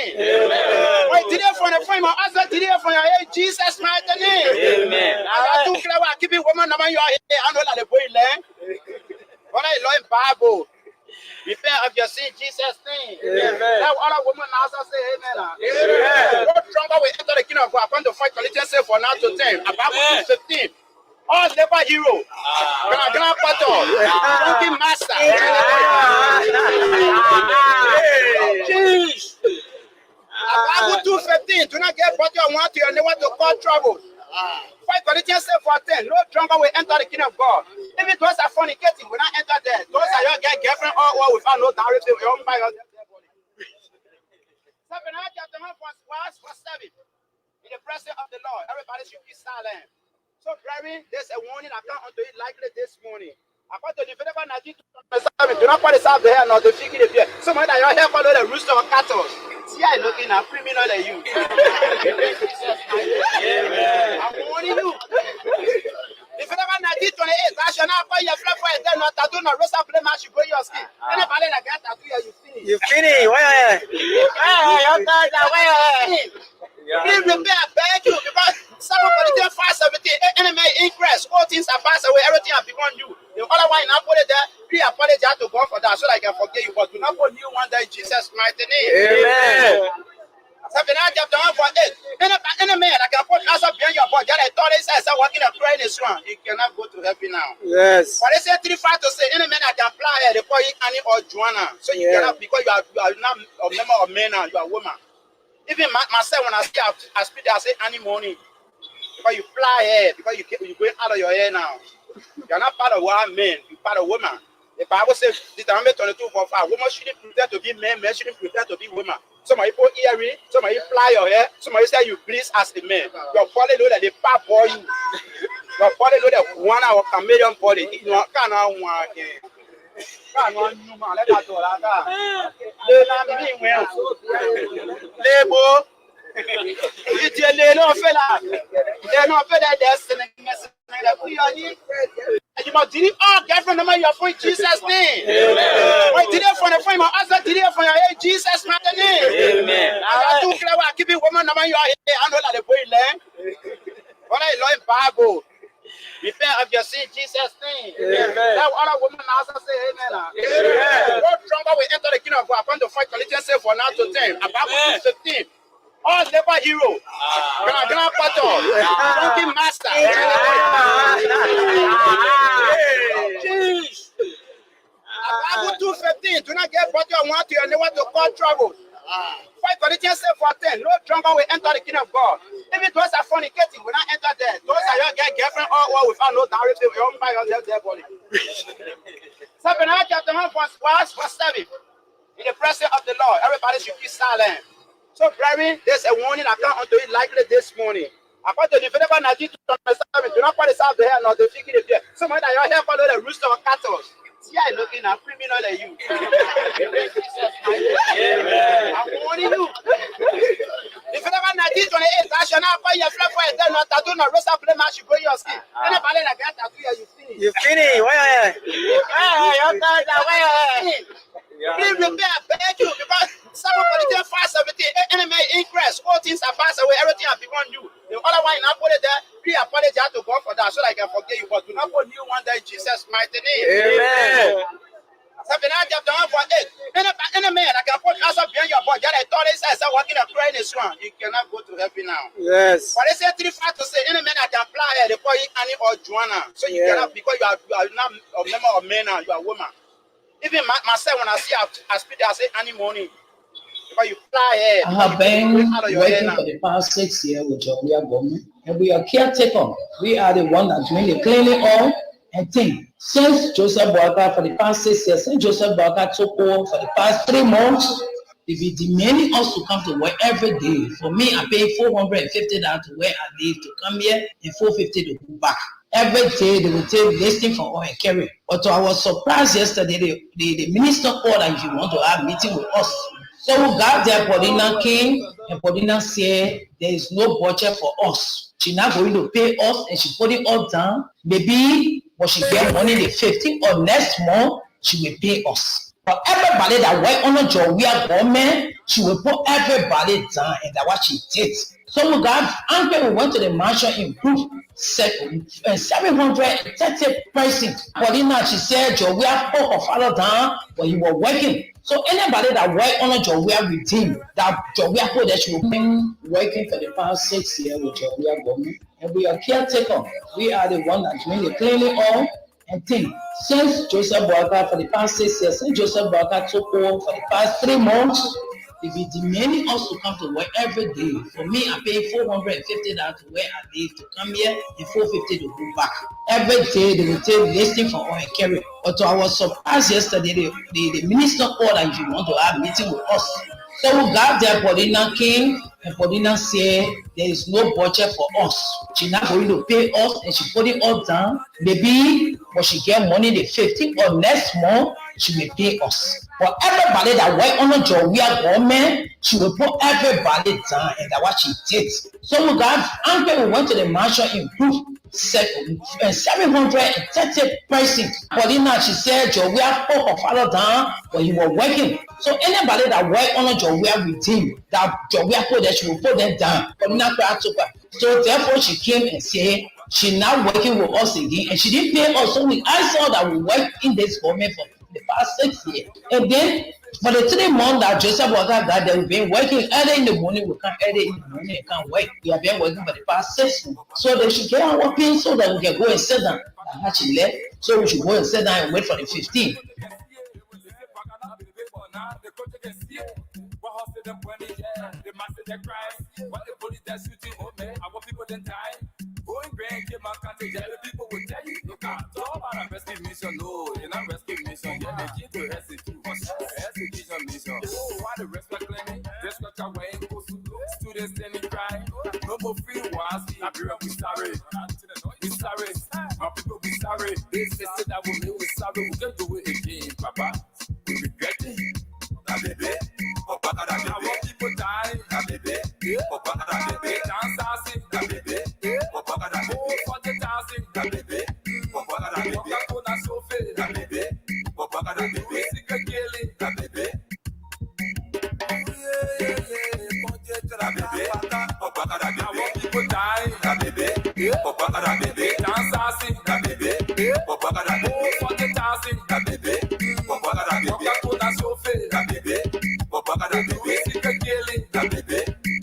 name. Wait, today from the frame of answer today from your head, Jesus' mighty name. Amen. I too clever, keep it woman, number your head, I know that the boy learn. What I learn Bible. Repent of your sin, Jesus' name. Amen. Now, other women also say amen. Amen. No stronger will enter the kingdom of God. I'm going to fight Corinthians 4 9 to 10. About 15. All labor hero. Grand Pato. Drunken master. Jeez. About 2:15. Do not get brought your one to your neighbor to cause trouble. 5 Corinthians 4:10. No stronger will enter the kingdom of God. Even those are fornicating will not enter there. Those are your girlfriend or without no direct you own by your body. 7 chapter 1 verse 7. In the presence of the Lord, everybody should be silent. So, brethren, there's a warning I come unto you likely this morning. According to the Philippians 19:27, do not put the south the hair nor the fig in the beard. Somebody that your hair follow the rooster of cattle. See, I looking at criminal than you. I'm warning you. If you never 1928, I shall not buy your flag for a day, not tattoo, no rest of them, I should go your skin. Anybody that got tattoo, you finish. You finish. Where? Please repair, beg you, because some of the fast everything, enemy increase, all things are passed away, everything has become new. The other one, I put it there, we apologize to God for that, so that I can forgive you, but do not put new one there in Jesus' mighty name. Amen. 7 chapter 1 for 8. Any man that can put us up behind your body, that I thought they said, working and praying is wrong. You cannot go to heaven now. Yes. But they say 3-5 to say, any man that can fly here, they call you Annie or Joanna. So you cannot, because you are not a member of men now, you are a woman. Even myself, when I speak, I say Annie morning. Because you fly here, because you're going out of your hair now. You're not part of one man, you're part of woman. The Bible says, Deuteronomy 22:5, woman shouldn't pretend to be man, man shouldn't pretend to be woman. Some of you put earring, some of you fly your hair, some of you say you please as a man. Your body know that they pop for you. Your body know that 1 hour chameleon body. You cannot want it. Let that go. Label. They don't feel that destiny. You must delete all girlfriend number your phone, Jesus' name. Wait, delete from the phone, answer delete from your head, Jesus' mighty name. Amen. I too clever, keep it woman number your head. I know that the boy learn. What I learn Bible. Repent of your sin, Jesus' name. Amen. Now, other women also say amen. No stronger will enter the kingdom of God. I'm going to fight Corinthians 4 9 to 10. About 15. All labor hero. Grand Pato. Drunken master. Jeez. About 2:15. Do not get brought your one to your neighbor to cause trouble. 5 Corinthians 4:10. No stronger will enter the kingdom of God. Even those are fornicating will not enter there. Those are your girlfriend or without no direct you own by your dead body. 7 chapter 1 verse 7. In the presence of the Lord, everybody should be silent. So, brethren, there's a warning I come unto you likely this morning. According to the Philippians 19:27, do not put the south the hair nor the fig in the beard. Somebody that your hair follow the rooster of cattle. See, I looking at criminal than you. I'm warning you. If you never 1928, I shall not buy your flag for a day, not tattoo, no rest of them, I should go your skin. Anybody that got tattoo, you finish. You finish. Where? Please repair, beg you, because some of the fast everything, enemy increase, all things are passed away, everything has become new. The other one, I put it there, we apologize to God for that, so that I can forgive you, but do not put new one there in Jesus' mighty name. Amen. 7 chapter 1 for 8. Any man that can put us up behind your body, that I thought they said, working and praying is wrong. You cannot go to heaven now. Yes. But they say 3-5 to say, any man that can fly here, they call you Annie or Joanna. So you cannot, because you are not a member of men now, you are a woman. Even myself, when I speak, I say Annie morning. Because you fly here. I have been working for the past 6 years with Joliet government, and we are caretaker. We are the one that doing the cleaning all and thing. Since Joseph Boaka for the past 6 years, since Joseph Boaka took over for the past 3 months, they be demanding us to come to work every day. For me, I pay $450 to where I live to come here and $450 to go back. Every day they will take listing for all and carry. But I was surprised yesterday, the minister called that he want to have a meeting with us. So we got there, Paulina came, and Paulina said there is no budget for us. She's not going to pay us, and she put it all down. Maybe when she get money the 15th or next month, she will pay us. For everybody that work under Joria government, she will put everybody down, and that's what she did. So we got angry. We went to the mansion in group 730 persons. But now she said Joria put her father down when he was working. So anybody that work under Joria with him, that Joria put that she will been working for the past 6 years with Joria government, and we are caretaker. We are the one that's doing the cleaning all. And think, since Joseph Boaka for the past 6 years, since Joseph Boaka took over for the past 3 months, they be demanding us to come to work every day. For me, I pay $450 to where I live to come here and $450 to go back. Every day they will take listing for all and carry. But to our surprise yesterday, the minister called that if you want to have a meeting with us. So we got there, Paulina came, and Paulina said there is no budget for us. She's not going to pay us, and she put it all down. Maybe when she get money the 15th or next month, she will pay us. For everybody that work under Joria government, she will put everybody down, and that's what she did. So we got angry. We went to the mansion in group 730 persons. Paulina, she said Joria put her father down when he was working. So anybody that work under Joria with him, that Joria put that she will put them down. Paulina took her. So therefore she came and said she's not working with us again, and she didn't pay us. So I saw that we work in this government for the past 6 years. And then for the 3 months that Joseph Waka got there, we've been working early in the morning, we can't early in the morning, we can't work. We have been working for the past 6 months. So they should get our pay so that we can go and sit down. And she left, so we should go and sit down and wait for the 15th. Going back in my country, the people will tell you, look out, talk about a rescue mission. No, you're not rescue mission. Yeah, they keep the execution mission. Oh, why the rest are claiming? That's what I'm waiting for. Students standing crying. No more free wars. We sorry. We sorry. My people, we sorry. They say that we sorry. We can do it again, Papa. We regret it. Baby, our people die. Baby, baby, dance dancing. Baby, for the dancing. Baby, Coca-Cola sofa. Baby, music killing. Baby, our people die. Baby, dance dancing. Baby, for the dancing. Baby, Coca-Cola sofa. Music killing, baby.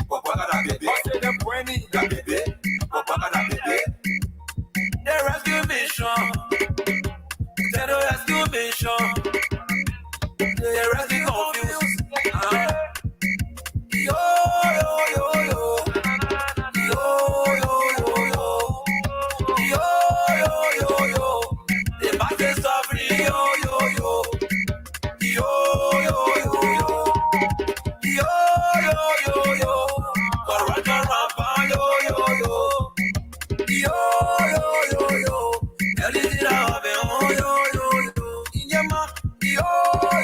What's the point? The rescue mission. The rescue mission. The rescue confused. Yo, yo, yo, yo. Yo, yo, yo, yo. Yo, yo, yo, yo. The back is suffering. Yo, yo, yo. Yo, yo, yo, yo. Yo, yo, yo, yo. Yo, yo, yo. Yo, yo, yo, yo. Everything I have, yo, yo, yo, yo. Inyama, yo,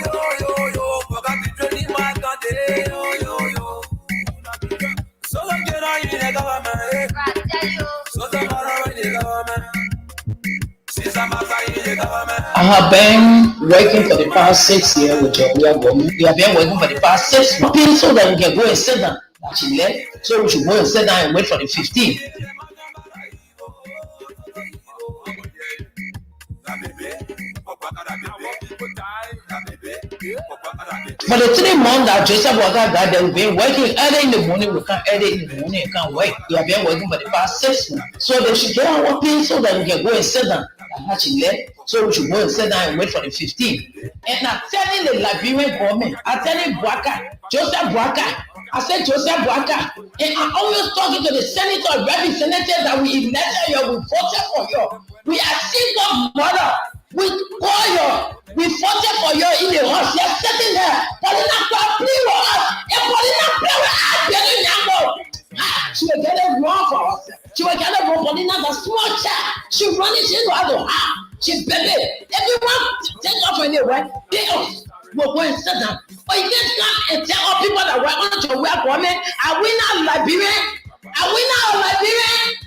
yo, yo, yo. Forgot to train my country, yo, yo, yo. So I'm getting in the government. So I'm in the government. I have been working for the past 6 years with Joria government. We have been working for the past 6 months so that we can go and sit down. She left, so we should go and sit down and wait for the 15th. For the 3 months that Joseph Waka got there, we've been working early in the morning, we can't early in the morning, we can't wait. We have been working for the past 6 months. So they should get our pay so that we can go and sit down. And she left, so we should go and sit down and wait for the 15th. And I'm telling the Liberian government, I'm telling Boaka, Joseph Boaka, I said Joseph Boaka, and I'm always talking to the senator, representatives that we elected you, we voted for you. We are single mother. We call you, we voted for you in the house. You're sitting there. Paulina play with us. And Paulina play with us. She will get it wrong for us. She will get it wrong. Paulina, the small child. She runs into the house. She baby. Everyone take off anyway. Take off. We'll go and sit down. But you can't come and tell all people that we're on to work for me. Are we not Liberian? Are we not Liberian?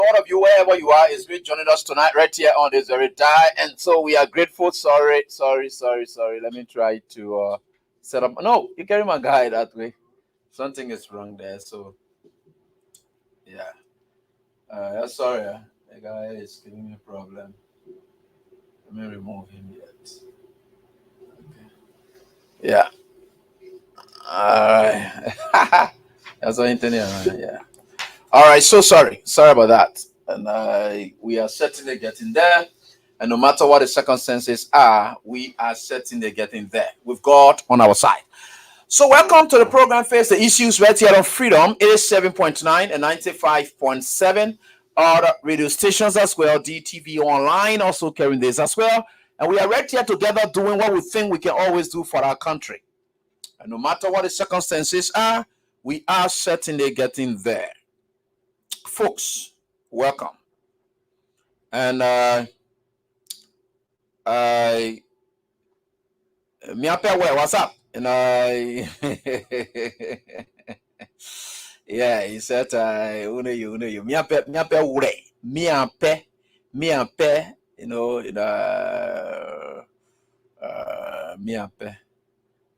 All of you, wherever you are, is great joining us tonight right here on this very day, and so we are grateful. Sorry. Let me try to set up. No, you carry my guy that way. Something is wrong there. So yeah, sorry. The guy is giving me a problem. Let me remove him yet. Okay. Yeah. All right. That's what internet. Yeah. All right. So sorry about that. And we are certainly getting there. And no matter what the circumstances are, we are certainly getting there with God on our side. So welcome to the program Face the Issues right here on Freedom. It is 7.9 and 95.7. Other radio stations as well, DTV online, also carrying this as well. And we are right here together doing what we think we can always do for our country. And no matter what the circumstances are, we are certainly getting there. Folks, welcome. And what's up? And yeah, he said, you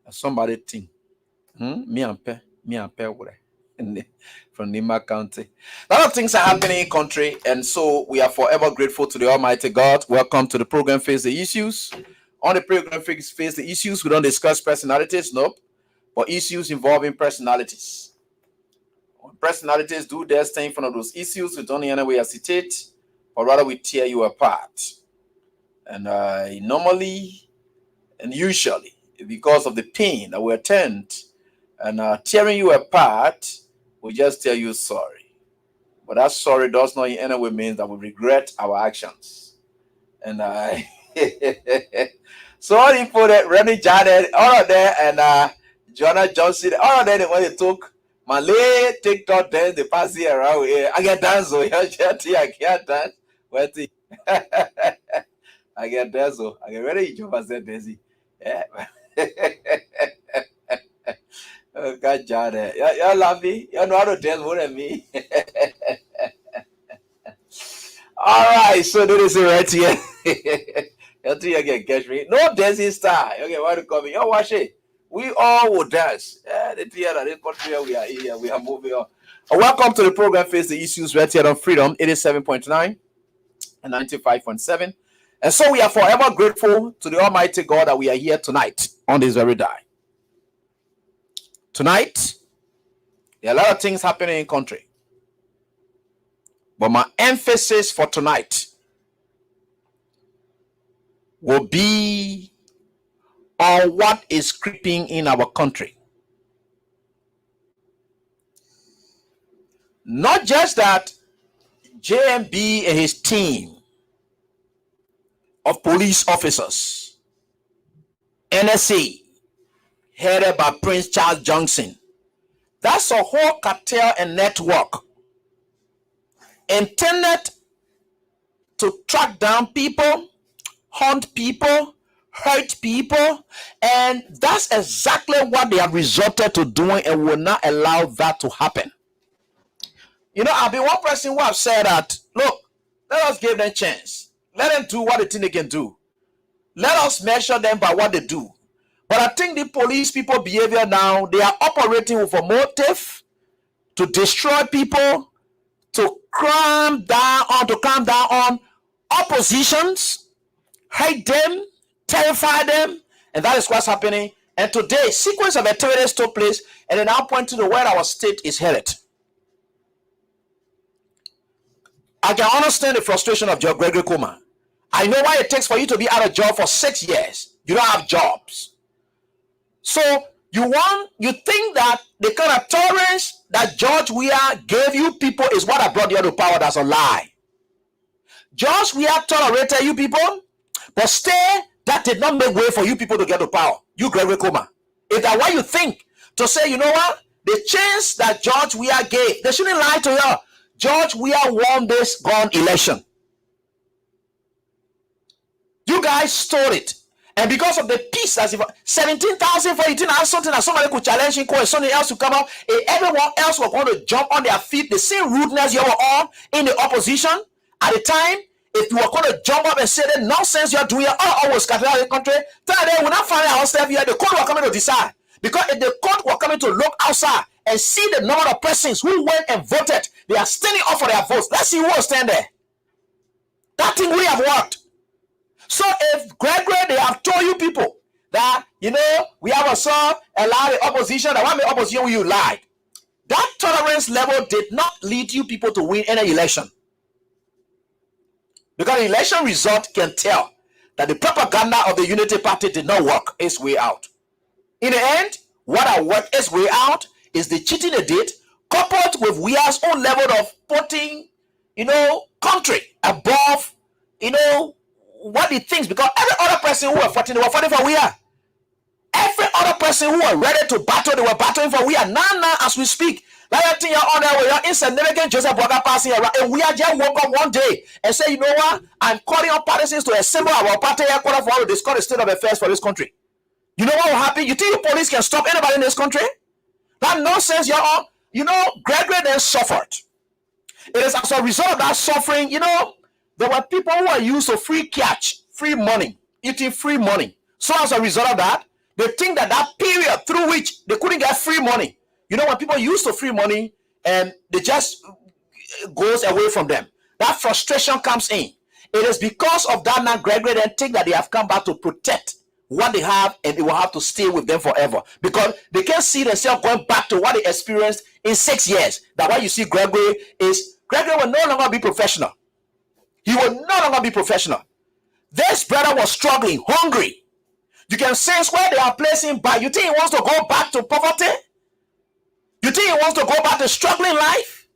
somebody think, from Nima County. A lot of things are happening in country, and so we are forever grateful to the Almighty God. Welcome to the program Face the Issues. On the program Face the Issues, we don't discuss personalities, nope, but issues involving personalities. When personalities do their thing in front of those issues, we don't in any way hesitate, but rather we tear you apart. And normally and usually, because of the pain that we attend and tearing you apart, we just tell you sorry. But that sorry does not in any way mean that we regret our actions. And sorry for that, Rennie Janet, all of that, and Jonah Johnson. Oh, then when they took Malay TikTok dance, they pass here around here. I get dance, oh, yeah, I can't dance. Wait, I get dance, oh, I get ready. You just said Daisy. Yeah. Oh, God, John, you love me. You know how to dance more than me. All right, so this is right here. You think you can catch me? No dancing star. Okay, why to come in? You watch it. We all will dance. The theater, this country we are here, we are moving on. Welcome to the program Face the Issues right here on Freedom 87.9 and 95.7. And so we are forever grateful to the Almighty God that we are here tonight on this very day. Tonight, there are a lot of things happening in the country. But my emphasis for tonight will be on what is creeping in our country. Not just that JMB and his team of police officers, NSA, headed by Prince Charles Johnson, that's a whole cartel and network intended to track down people, hunt people, hurt people, and that's exactly what they have resorted to doing and will not allow that to happen. You know, I've been one person who have said that, look, let us give them a chance. Let them do what they think they can do. Let us measure them by what they do. But I think the police people behavior now, they are operating with a motive to destroy people, to clamp down on oppositions, hate them, terrify them, and that is what's happening. And today, sequence of activities took place, and they now point to the where our state is headed. I can understand the frustration of Joe Gregory Kuma. I know why it takes for you to be out of job for 6 years. You don't have jobs. So you think that the kind of tolerance that George Weah gave you people is what I brought you to power. That's a lie. George Weah tolerated you people, but still that did not make way for you people to get to power. You Gregory Kuma. If that's what you think, to say, you know what? The chance that George Weah gave, they shouldn't lie to you. George Weah won this gun election. You guys stole it. And because of the peace, as if 17,000 for 18 hours, something that somebody could challenge in court, something else to come out, and everyone else was going to jump on their feet, the same rudeness you were on in the opposition at the time. If you were going to jump up and say that nonsense you're doing, always scatter out the country, today we're not finding ourselves here. The court were coming to decide. Because if the court were coming to look outside and see the number of persons who went and voted, they are standing up for their votes. Let's see who will stand there. That thing we have worked. So if Gregory, they have told you people that, you know, we have also allowed the opposition, that one the opposition you lied. That tolerance level did not lead you people to win any election. Because the election result can tell that the propaganda of the Unity Party did not work its way out. In the end, what I worked its way out is the cheating they did, coupled with Weah's own level of putting, you know, country above, you know, what he thinks. Because every other person who were fighting, they were fighting for Weah. Every other person who were ready to battle, they were battling for Weah. Now, as we speak, like I think you're on there with your insignificant Joseph Boga passing around, and Weah just woke up one day and said, you know what? I'm calling on partisans to assemble our party headquarters for all to discuss the state of affairs for this country. You know what will happen? You think the police can stop anybody in this country? That nonsense you're on. You know, Gregory then suffered. It is as a result of that suffering, you know, there were people who were used to free catch, free money, eating free money. So as a result of that, they think that that period through which they couldn't get free money, you know, when people used to free money and they just goes away from them, that frustration comes in. It is because of that now Gregory then think that they have come back to protect what they have, and they will have to stay with them forever because they can't see themselves going back to what they experienced in 6 years. That's why you see Gregory will no longer be professional. He will no longer be professional. This brother was struggling, hungry. You can sense where they are placing back. You think he wants to go back to poverty? You think he wants to go back to struggling life?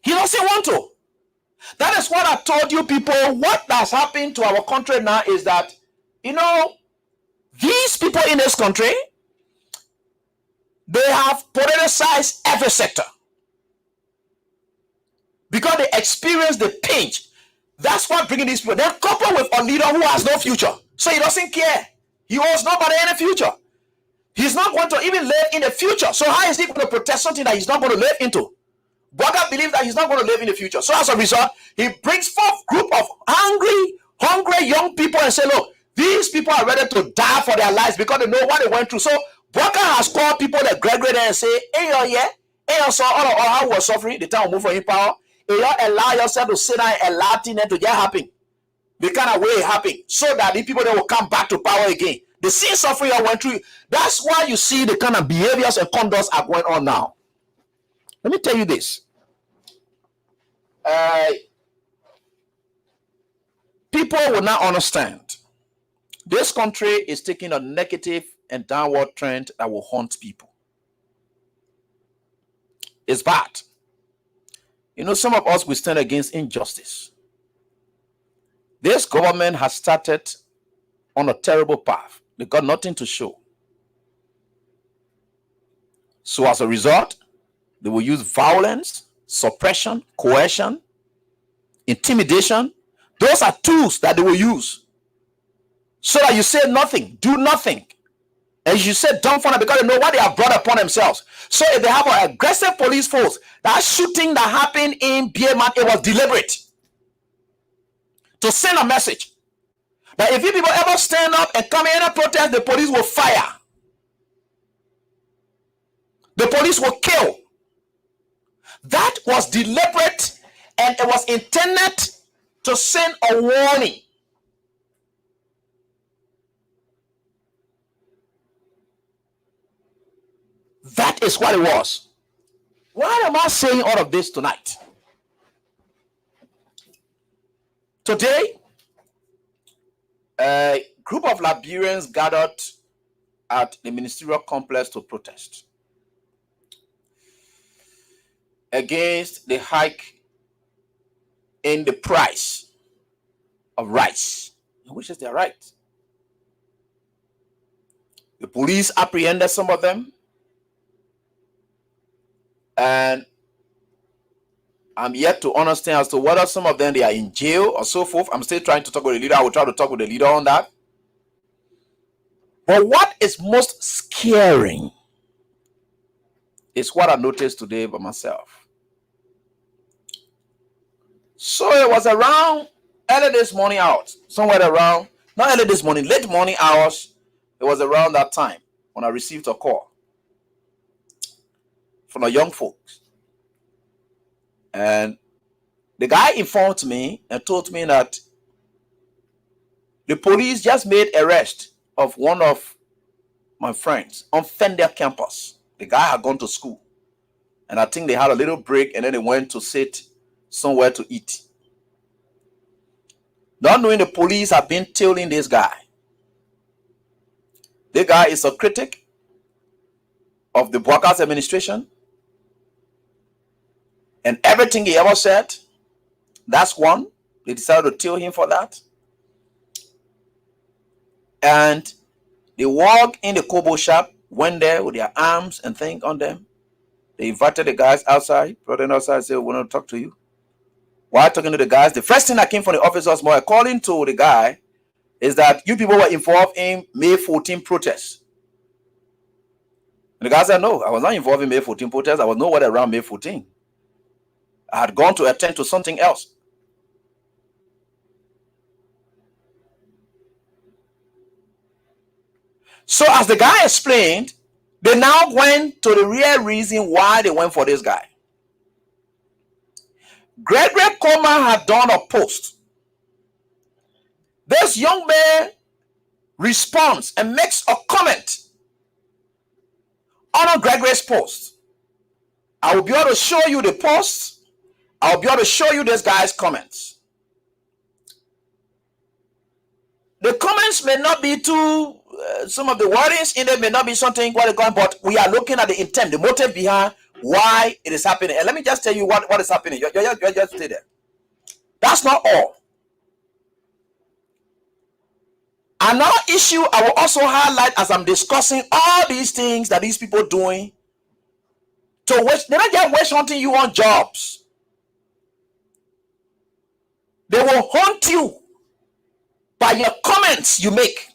He doesn't want to. That is what I told you people. What has happened to our country now is that, you know, These people in this country, they have politicized every sector because they experience the pinch. That's what bringing these people. They're coupled with a leader who has no future. So he doesn't care. He owes nobody any future. He's not going to even live in the future. So how is he going to protect something that he's not going to live into? Bogart believes that he's not going to live in the future. So as a result, he brings forth a group of hungry young people and say, look, these people are ready to die for their lives because they know what they went through. So Bogart has called people that Gregory and say, hey, so all how was suffering, the time we move from in power, you allow yourself to sit down and allow things to get happen. The kind of way it happened, so that the people that will come back to power again. The same suffering I went through. That's why you see the kind of behaviors and conducts are going on now. Let me tell you this. People will not understand. This country is taking a negative and downward trend that will haunt people. It's bad. You know, some of us will stand against injustice. This government has started on a terrible path. They got nothing to show. So as a result, they will use violence, suppression, coercion, intimidation. Those are tools that they will use so that you say nothing, do nothing. And you say dumbfounded because they know what they have brought upon themselves. So if they have an aggressive police force, that shooting that happened in Bierman, it was deliberate to send a message that if you people ever stand up and come in and protest, the police will fire. The police will kill. That was deliberate, and it was intended to send a warning. That is what it was. Why am I saying all of this tonight? Today, a group of Liberians gathered at the ministerial complex to protest against the hike in the price of rice, which is their right. The police apprehended some of them, and I'm yet to understand as to whether some of them they are in jail or so forth. I'm still trying to talk with the leader. I will try to talk with the leader on that. But what is most scaring is what I noticed today by myself. So it was around early this morning hours, somewhere around, not early this morning, late morning hours. It was around that time when I received a call from the young folks. And the guy informed me and told me that the police just made arrest of one of my friends on Fender campus. The guy had gone to school, and I think they had a little break, and then they went to sit somewhere to eat. Not knowing the police have been tailing this guy. The guy is a critic of the Bwaka's administration, and everything he ever said, that's one. They decided to tail him for that. And they walked in the Kobo shop, went there with their arms and things on them. They invited the guys outside, brought them outside and said, we want to talk to you. While talking to the guys, the first thing that came from the officers, more according to the guy, is that you people were involved in May 14 protests. And the guy said, no, I was not involved in May 14 protests. I was nowhere around May 14. I had gone to attend to something else. So as the guy explained, they now went to the real reason why they went for this guy. Gregory Coleman had done a post. This young man responds and makes a comment on Gregory's post. I will be able to show you the post. I will be able to show you this guy's comments. The comments may not be too, some of the wordings in them may not be something what going, but we are looking at the intent, the motive behind why it is happening. And let me just tell you what is happening. You just stay there. That's not all. Another issue I will also highlight as I'm discussing all these things that these people doing to waste, they're not just witch hunting you on jobs. They will hunt you by your comments you make.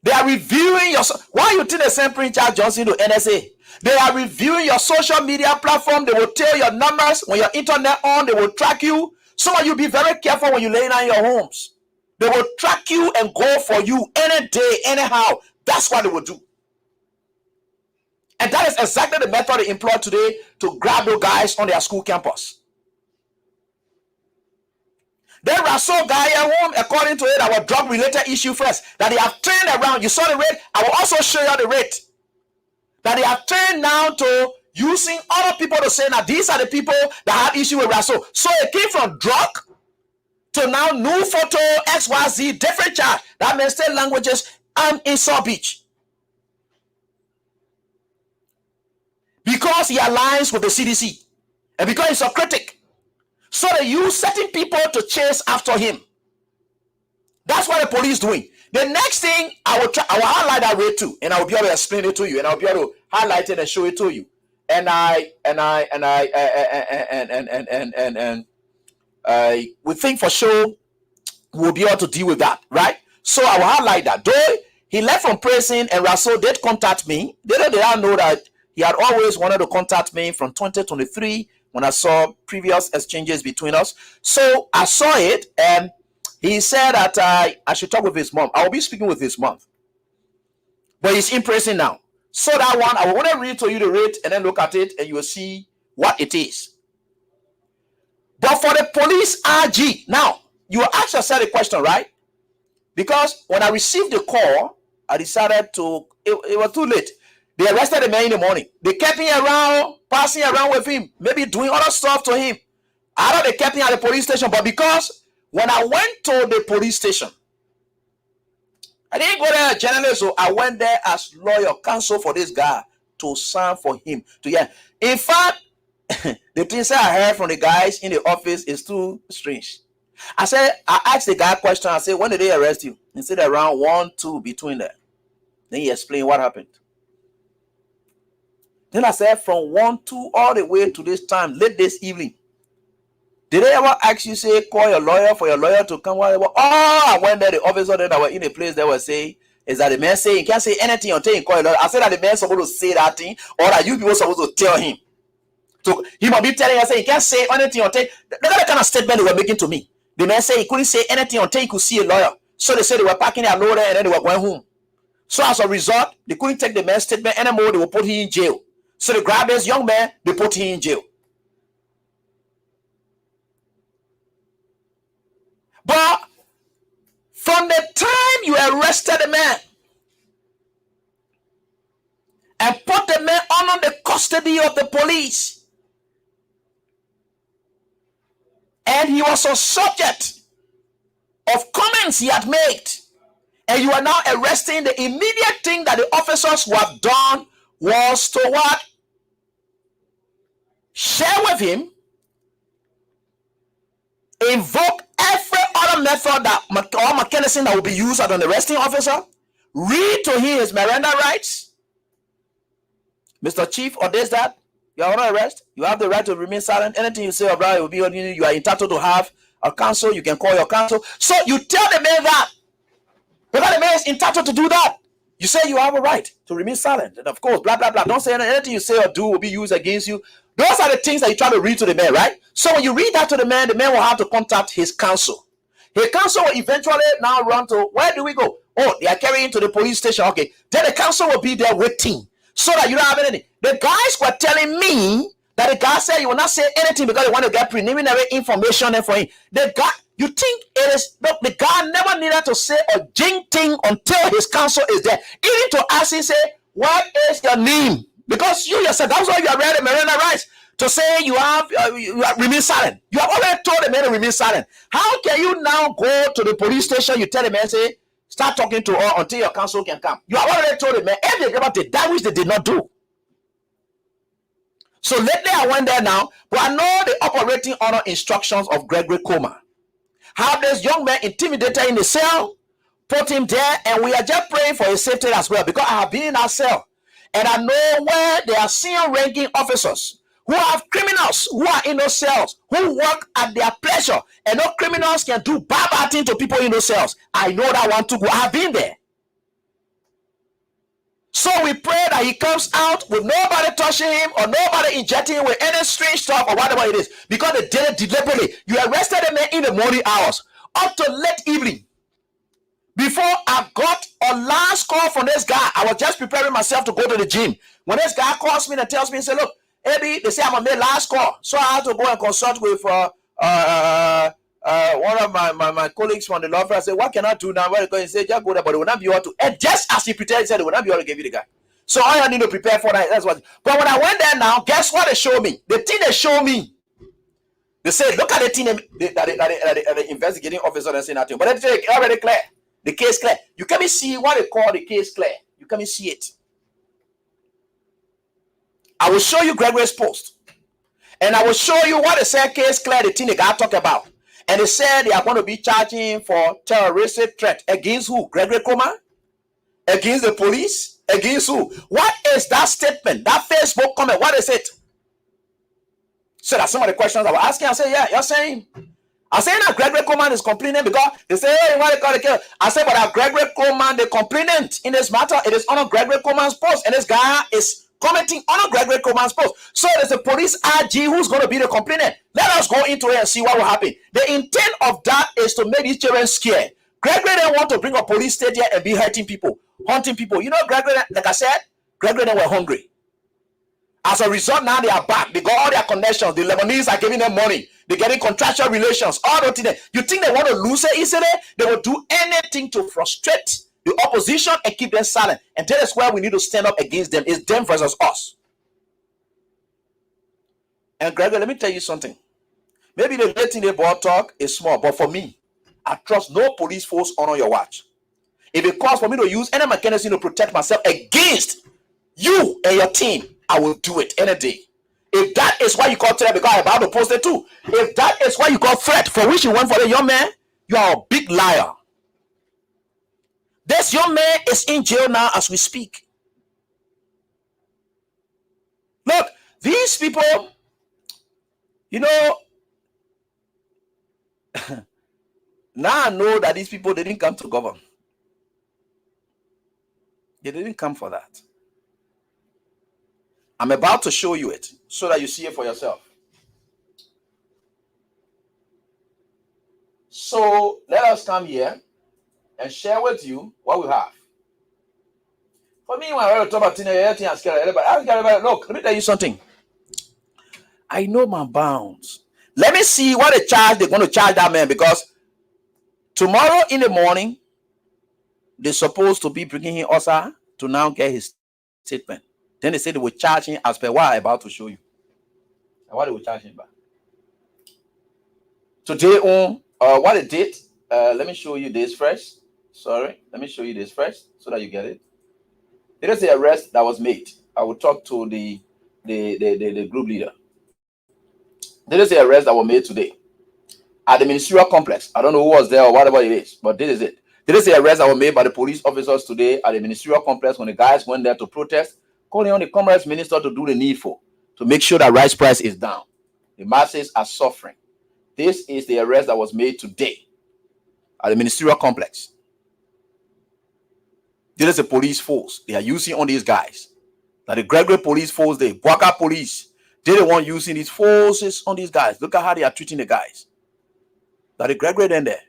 They are reviewing your, why you think the same Prince Charles Johnson to NSA? They are reviewing your social media platform. They will tell your numbers when your internet on. They will track you. Some of you be very careful when you lay down your homes. They will track you and go for you any day, anyhow. That's what they will do. And that is exactly the method they employ today to grab those guys on their school campus. Then Russell guy at home, according to it, our drug-related issue first, that they have turned around. You saw the rate. I will also show you the rate. That they have turned now to using other people to say, now these are the people that have issue with Russell. So it came from drug to now new photo, XYZ, different charge. That means state languages and in South Beach. Because he aligns with the CDC. And because he's a critic. So they use certain people to chase after him. That's what the police doing. The next thing I will highlight that way too, and I will be able to explain it to you, and I'll be able to highlight it and show it to you. And we think for sure we'll be able to deal with that, right? So I will highlight that. Though he left from prison, and Russell did contact me. They don't know that he had always wanted to contact me from 2023 when I saw previous exchanges between us. So I saw it, and he said that I should talk with his mom. I will be speaking with his mom. But he's in prison now. So that one, I want to read to you the rate and then look at it, and you will see what it is. But for the police RG, now, you will ask yourself a question, right? Because when I received the call, I decided to, it was too late. They arrested the man in the morning. They kept him around, passing around with him, maybe doing other stuff to him. I thought they kept him at the police station, but because when I went to the police station, I didn't go there as journalist, so I went there as lawyer, counsel for this guy to sign for him. In fact, the things I heard from the guys in the office is too strange. I asked the guy a question. I said, when did they arrest you? He said around 1, 2 between there. Then he explained what happened. Then I said, from 1, 2 all the way to this time, late this evening. Did they ever ask you, say, call your lawyer for your lawyer to come? I went there, the officer that were in the place, they were saying, is that the man saying, he can't say anything until he call your lawyer. I said that the man supposed to say that thing, or that you people supposed to tell him. So he might be telling us, he can't say anything until, that's the kind of statement they were making to me. The man said he couldn't say anything until he could see a lawyer. So they said they were packing their load and then they were going home. So as a result, they couldn't take the man's statement anymore. They will put him in jail. So they grabbed this young man, they put him in jail. But from the time you arrested the man and put the man under the custody of the police, and he was a subject of comments he had made, and you are now arresting, the immediate thing that the officers who have done was to what? Share with him, invoke every other method that or mechanism that will be used as an arresting officer, read to him his Miranda rights. Mr. Chief, or this, that, you are under arrest. You have the right to remain silent. Anything you say about it will be on you. You are entitled to have a counsel. You can call your counsel. So you tell the man that, because the man is entitled to do that. You say you have a right to remain silent. And of course, blah, blah, blah. Don't say anything you say or do will be used against you. Those are the things that you try to read to the man, right? So when you read that to the man will have to contact his counsel. His counsel will eventually now run to, where do we go? Oh, they are carrying to the police station. Okay. Then the counsel will be there waiting so that you don't have anything. The guys were telling me that the guy said you will not say anything because they want to get preliminary information for him. The guy, you think it is, look, the guy never needed to say a jing thing until his counsel is there. Even to ask him, say, what is your name? Because you yourself, that's why you are ready Miranda rights to say you have remain silent. You have already told the man to remain silent. How can you now go to the police station? You tell the man, say, start talking to her until your counsel can come. You have already told the man, if they never did that which they did not do. So lately I went there now, but I know the operating order instructions of Gregory Comer. Have this young man intimidated in the cell, put him there, and we are just praying for his safety as well, because I have been in that cell, and I know where there are senior ranking officers who have criminals who are in those cells, who work at their pleasure, and no criminals can do bad things to people in those cells. I know that one too. I have been there. So we pray that he comes out with nobody touching him or nobody injecting him with any strange stuff or whatever it is, because they did it deliberately. You arrested a man in the morning hours up to late evening. Before I got a last call from this guy, I was just preparing myself to go to the gym. When this guy calls me and tells me, he said, look, Eddie, they say I'm on their last call. So I had to go and consult with one of my colleagues from the law firm. I said, what can I do now? Well, he said, just go there, but it will not be able to. And just as he pretended, he said, it will not be able to give you the guy. So all I need to prepare for that. That's what. But when I went there now, guess what they showed me? The thing they showed me. They said, look at the thing that the investigating officer and saying nothing. But it's already clear. The case clear. You can't see what they call the case clear. You can't see it. I will show you Gregory's post. And I will show you what they said case clear, the thing the guy talked about. And they said they are going to be charging for terroristic threat. Against who? Gregory Coleman? Against the police? Against who? What is that statement? That Facebook comment? What is it? So that's some of the questions I was asking. I said, yeah, you're saying. I said that Gregory Coleman is complaining because they say, hey, why they call the case? I said, but Gregory Coleman, the complainant in this matter, it is on Gregory Coleman's post. And this guy is commenting on Gregory Coleman's post. So there's a police RG who's going to be the complainant. Let us go into it and see what will happen. The intent of that is to make these children scared. Gregory didn't want to bring a police state here and be hurting people, hunting people. You know, Gregory, like I said, Gregory, they were hungry. As a result, now they are back. They got all their connections. The Lebanese are giving them money. They're getting contractual relations. All those things. You think they want to lose it easily? They will do anything to frustrate the opposition and keep them silent. And that is where we need to stand up against them. It's them versus us. And Gregory, let me tell you something. Maybe the little thing they bought talk is small, but for me, I trust no police force on your watch. If it calls for me to use any mechanism to protect myself against you and your team, I will do it any day. If that is why you call threat, because I'm about to post it too. If that is why you call threat, for which you went for the young man, you are a big liar. This young man is in jail now as we speak. Look, these people, you know, now I know that these people didn't come to govern. They didn't come for that. I'm about to show you it so that you see it for yourself. So let us come here and share with you what we have. For me, when I talk about anything, I'm scared. Look, let me tell you something. I know my bounds. Let me see what they charge. They're going to charge that man, because tomorrow in the morning, they're supposed to be bringing him Osa to now get his statement. Then they said they will charge him as per what I'm about to show you. And what they will charge him by. Today on what they did, let me show you this first. Sorry, let me show you this first so that you get it. There is the arrest that was made. I will talk to the group leader. There is the arrest that was made today at the ministerial complex. I don't know who was there or whatever it is, but this is it. There is the arrest that was made by the police officers today at the ministerial complex when the guys went there to protest, calling on the commerce minister to do the needful to make sure that rice price is down. The masses are suffering. This is the arrest that was made today at the ministerial complex. There is a police force they are using on these guys. That the Gregory police force, the Boaka police, they don't want using these forces on these guys. Look at how they are treating the guys. That the Gregory then there.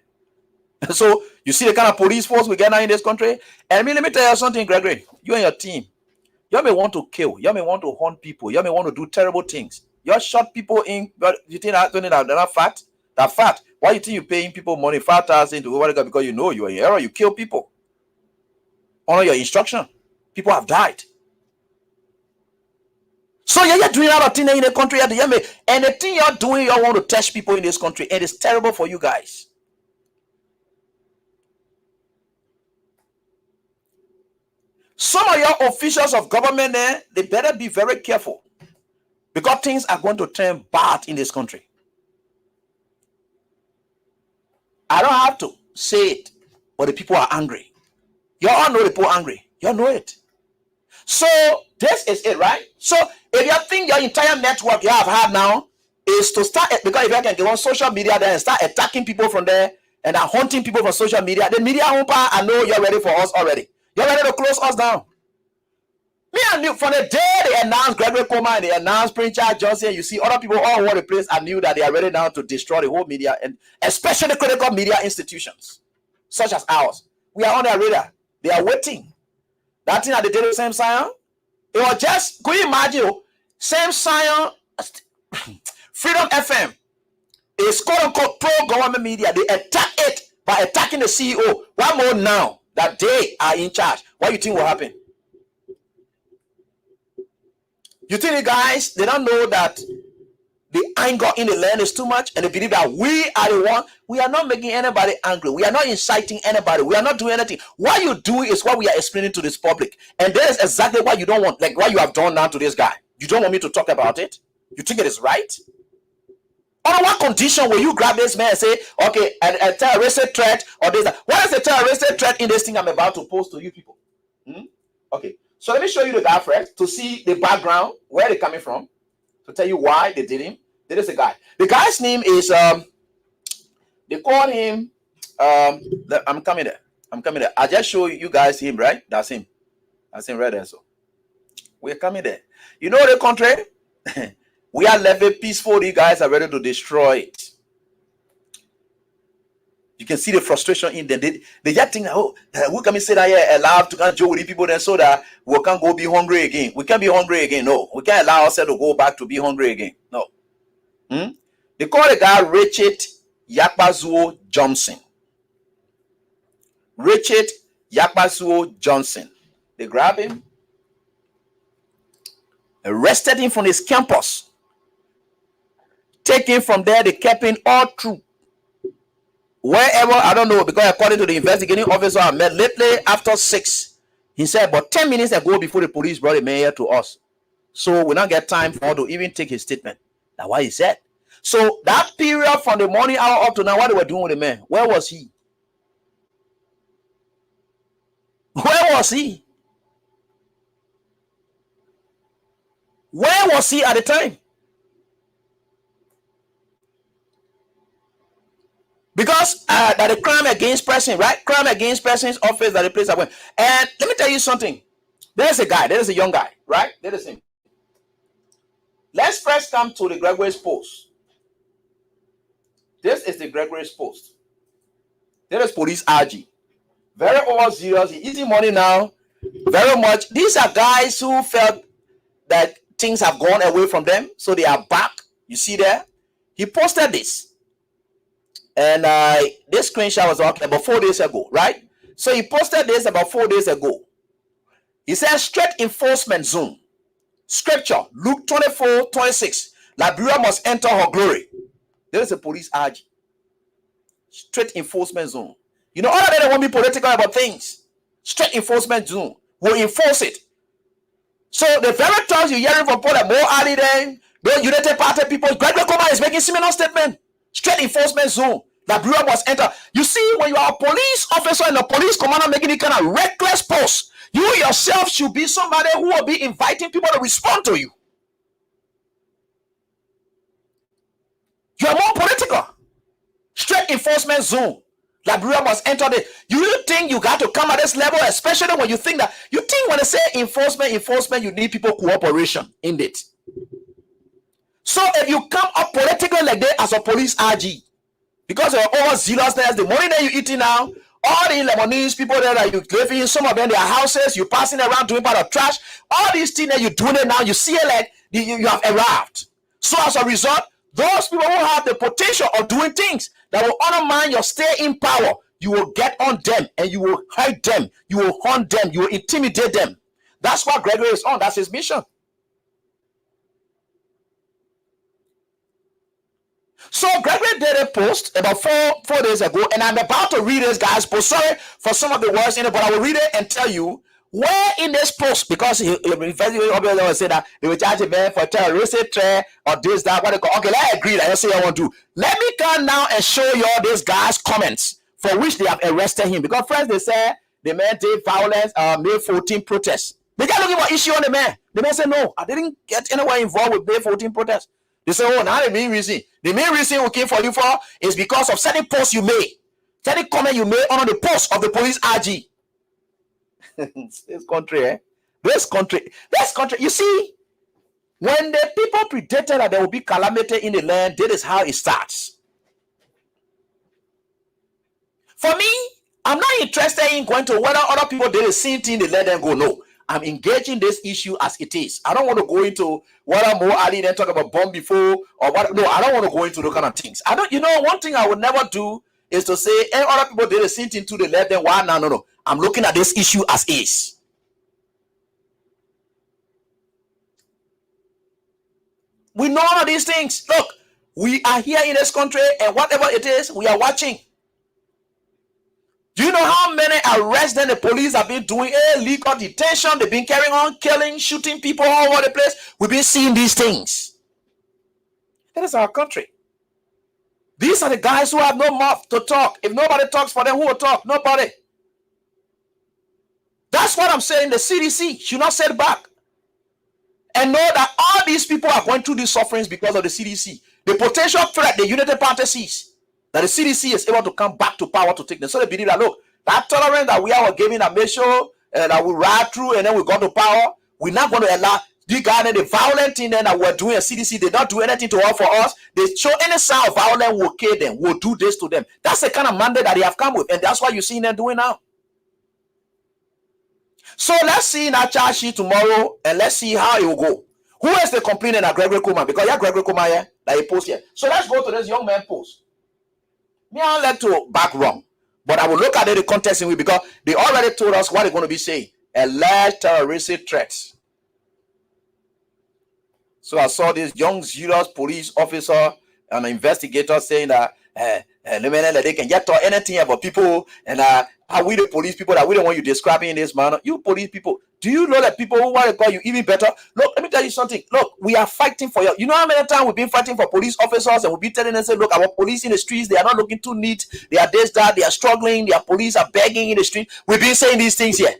So you see the kind of police force we get now in this country. And let me tell you something, Gregory. You and your team, you may want to kill, you may want to hunt people, you may want to do terrible things. You shot people in, but you think that they're not fat? That fat. Why you think you're paying people money, 5,000 to whatever? Because you know you're in error, you kill people. Honor your instruction. People have died. So you're doing a lot of things in the country at the end. And the thing you're doing, you want to test people in this country. And it's terrible for you guys. Some of your officials of government there, they better be very careful. Because things are going to turn bad in this country. I don't have to say it. but the people are angry. You all know the people are angry. You all know it. So this is it, right? So if you think your entire network you have had now is to start, because if you can go on social media there and start attacking people from there and are hunting people from social media, the media I know you're ready for us already. You're ready to close us down. Me and you, from the day they announced Gregory Coleman and they announced Prince Charles Johnson, you see other people all over the place. I knew that they are ready now to destroy the whole media, and especially critical media institutions such as ours. We are on their radar. They are waiting. That thing that they did the same Zion, it was just, could you imagine, same Zion, Freedom FM is quote-unquote pro-government media. They attack it by attacking the CEO. One more now that they are in charge. What do you think will happen? You think the guys, they don't know that the anger in the land is too much, and they believe that we are the one. We are not making anybody angry. We are not inciting anybody. We are not doing anything. What you do is what we are explaining to this public, and that is exactly what you don't want, like what you have done now to this guy. You don't want me to talk about it? You think it is right? On what condition will you grab this man and say, okay, a terroristic threat or this? What is the terroristic threat in this thing I'm about to post to you people? Okay, so let me show you the guy first to see the background, where they're coming from, to tell you why they did him. There is a guy. The guy's name is they call him I'm coming there. I just show you guys him, right? That's him right there. So we're coming there. You know the country? We are living peaceful. You guys are ready to destroy it. You can see the frustration in them. They just think, oh, we can say that yeah, allowed to joke with the people then so that we can't go be hungry again. We can't be hungry again. No, we can't allow ourselves to go back to be hungry again. No. They call the guy Richard Yakpazuo Johnson. Richard Yakpazuo Johnson. They grab him, arrested him from his campus. Take him from there. They kept him all through. Wherever, I don't know, because according to the investigating officer I met lately after 6, he said, but 10 minutes ago before the police brought the man here to us. So we don't get time for to even take his statement. That's what he said. So that period from the morning hour up to now, what they were doing with the man, where was he? Where was he? Where was he at the time? Because that the crime against person, right? Crime against person's office that the place I went. And let me tell you something. There's a guy, there's a young guy, right? There is him. Let's first come to the Gregory's post. This is the Gregory's post. There is police RG. Very over serious, easy money now. Very much. These are guys who felt that things have gone away from them, so they are back. You see there? He posted this. And this screenshot was about 4 days ago, right? So he posted this about 4 days ago. He says, straight enforcement zone. Scripture, Luke 24:26. Liberia must enter her glory. There is a police RG. Straight enforcement zone. You know, all of them don't want to be political about things. Straight enforcement zone will enforce it. So the very times you're hearing from Paul and Mo Ali then, the United Party people, Gregory Coleman is making similar statement. Straight enforcement zone. That bureau must enter. You see, when you are a police officer and a police commander making it kind of reckless post, you yourself should be somebody who will be inviting people to respond to you. You are more political. Straight enforcement zone. That bureau must enter the. You think you got to come at this level, especially when you think that when they say enforcement, you need people cooperation in it. So if you come up politically like that as a police RG, because you're overzealousness, the money that you're eating now, all the Lebanese people there that you live in, some of them their houses, you're passing around doing part of trash, all these things that you're doing it now, you see it like you have arrived. So as a result, those people who have the potential of doing things that will undermine your stay in power, you will get on them and you will hide them, you will hunt them, you will intimidate them. That's what Gregory is on. That's his mission. So Gregory did a post about four days ago, and I'm about to read this guy's post. Sorry for some of the words in it, but I will read it and tell you where in this post, because he obviously say that they will charge a man for terroristic threat or this, that, what they call. Okay, let's agree that I say I want to. Let me come now and show you all these guys' comments for which they have arrested him. Because first they said the man did violence, May 14 protests. They got looking for issue on the man. The man said, no, I didn't get anywhere involved with May 14 protests. They say, oh, now the main reason. The main reason we came for you for is because of certain posts you made. Certain comment you made on the post of the police RG. This country, eh? This country. You see, when the people predicted that there will be calamity in the land, this is how it starts. For me, I'm not interested in going to whether other people did the same thing, they let them go. No. I'm engaging this issue as it is. I don't want to go into whether Mo Ali then talk about bomb before or what. No, I don't want to go into those kind of things. One thing I would never do is to say, hey, other people did the same thing too, they let them. Why? No. I'm looking at this issue as is. We know all of these things. Look, we are here in this country, and whatever it is, we are watching. Do you know how many arrests then the police have been doing? Illegal detention. They've been carrying on, killing, shooting people all over the place. We've been seeing these things. That is our country. These are the guys who have no mouth to talk. If nobody talks for them, who will talk? Nobody. That's what I'm saying. The CDC should not sit back and know that all these people are going through these sufferings because of the CDC. The potential threat the United Party sees, that the CDC is able to come back to power to take them. So they believe that, look, that tolerance that we are giving and make sure that we ride through and then we got to power, we're not going to allow the violent thing that we're doing at CDC. They don't do anything to offer us. They show any sign of violence, we'll kill them. We'll do this to them. That's the kind of mandate that they have come with. And that's what you're seeing them doing now. So let's see in our charge sheet tomorrow and let's see how it will go. Who is the complainant at Gregory Kuma? Because you have Gregory Kuma here, that he post here. So let's go to this young man post. Me, I'll let to back wrong. But I will look at the context in which, because they already told us what they're going to be saying. Alleged terroristic threats. So I saw this young serious police officer and investigator saying that they can get to anything about people, and are we the police people that we don't want you describing in this manner? You police people, do you know that people who want to call you even better? Look, let me tell you something. Look, we are fighting for you. You know how many times we've been fighting for police officers and we've been telling them, say, look, our police in the streets, they are not looking too neat. They are this, that, they are struggling. Their police are begging in the street. We've been saying these things here.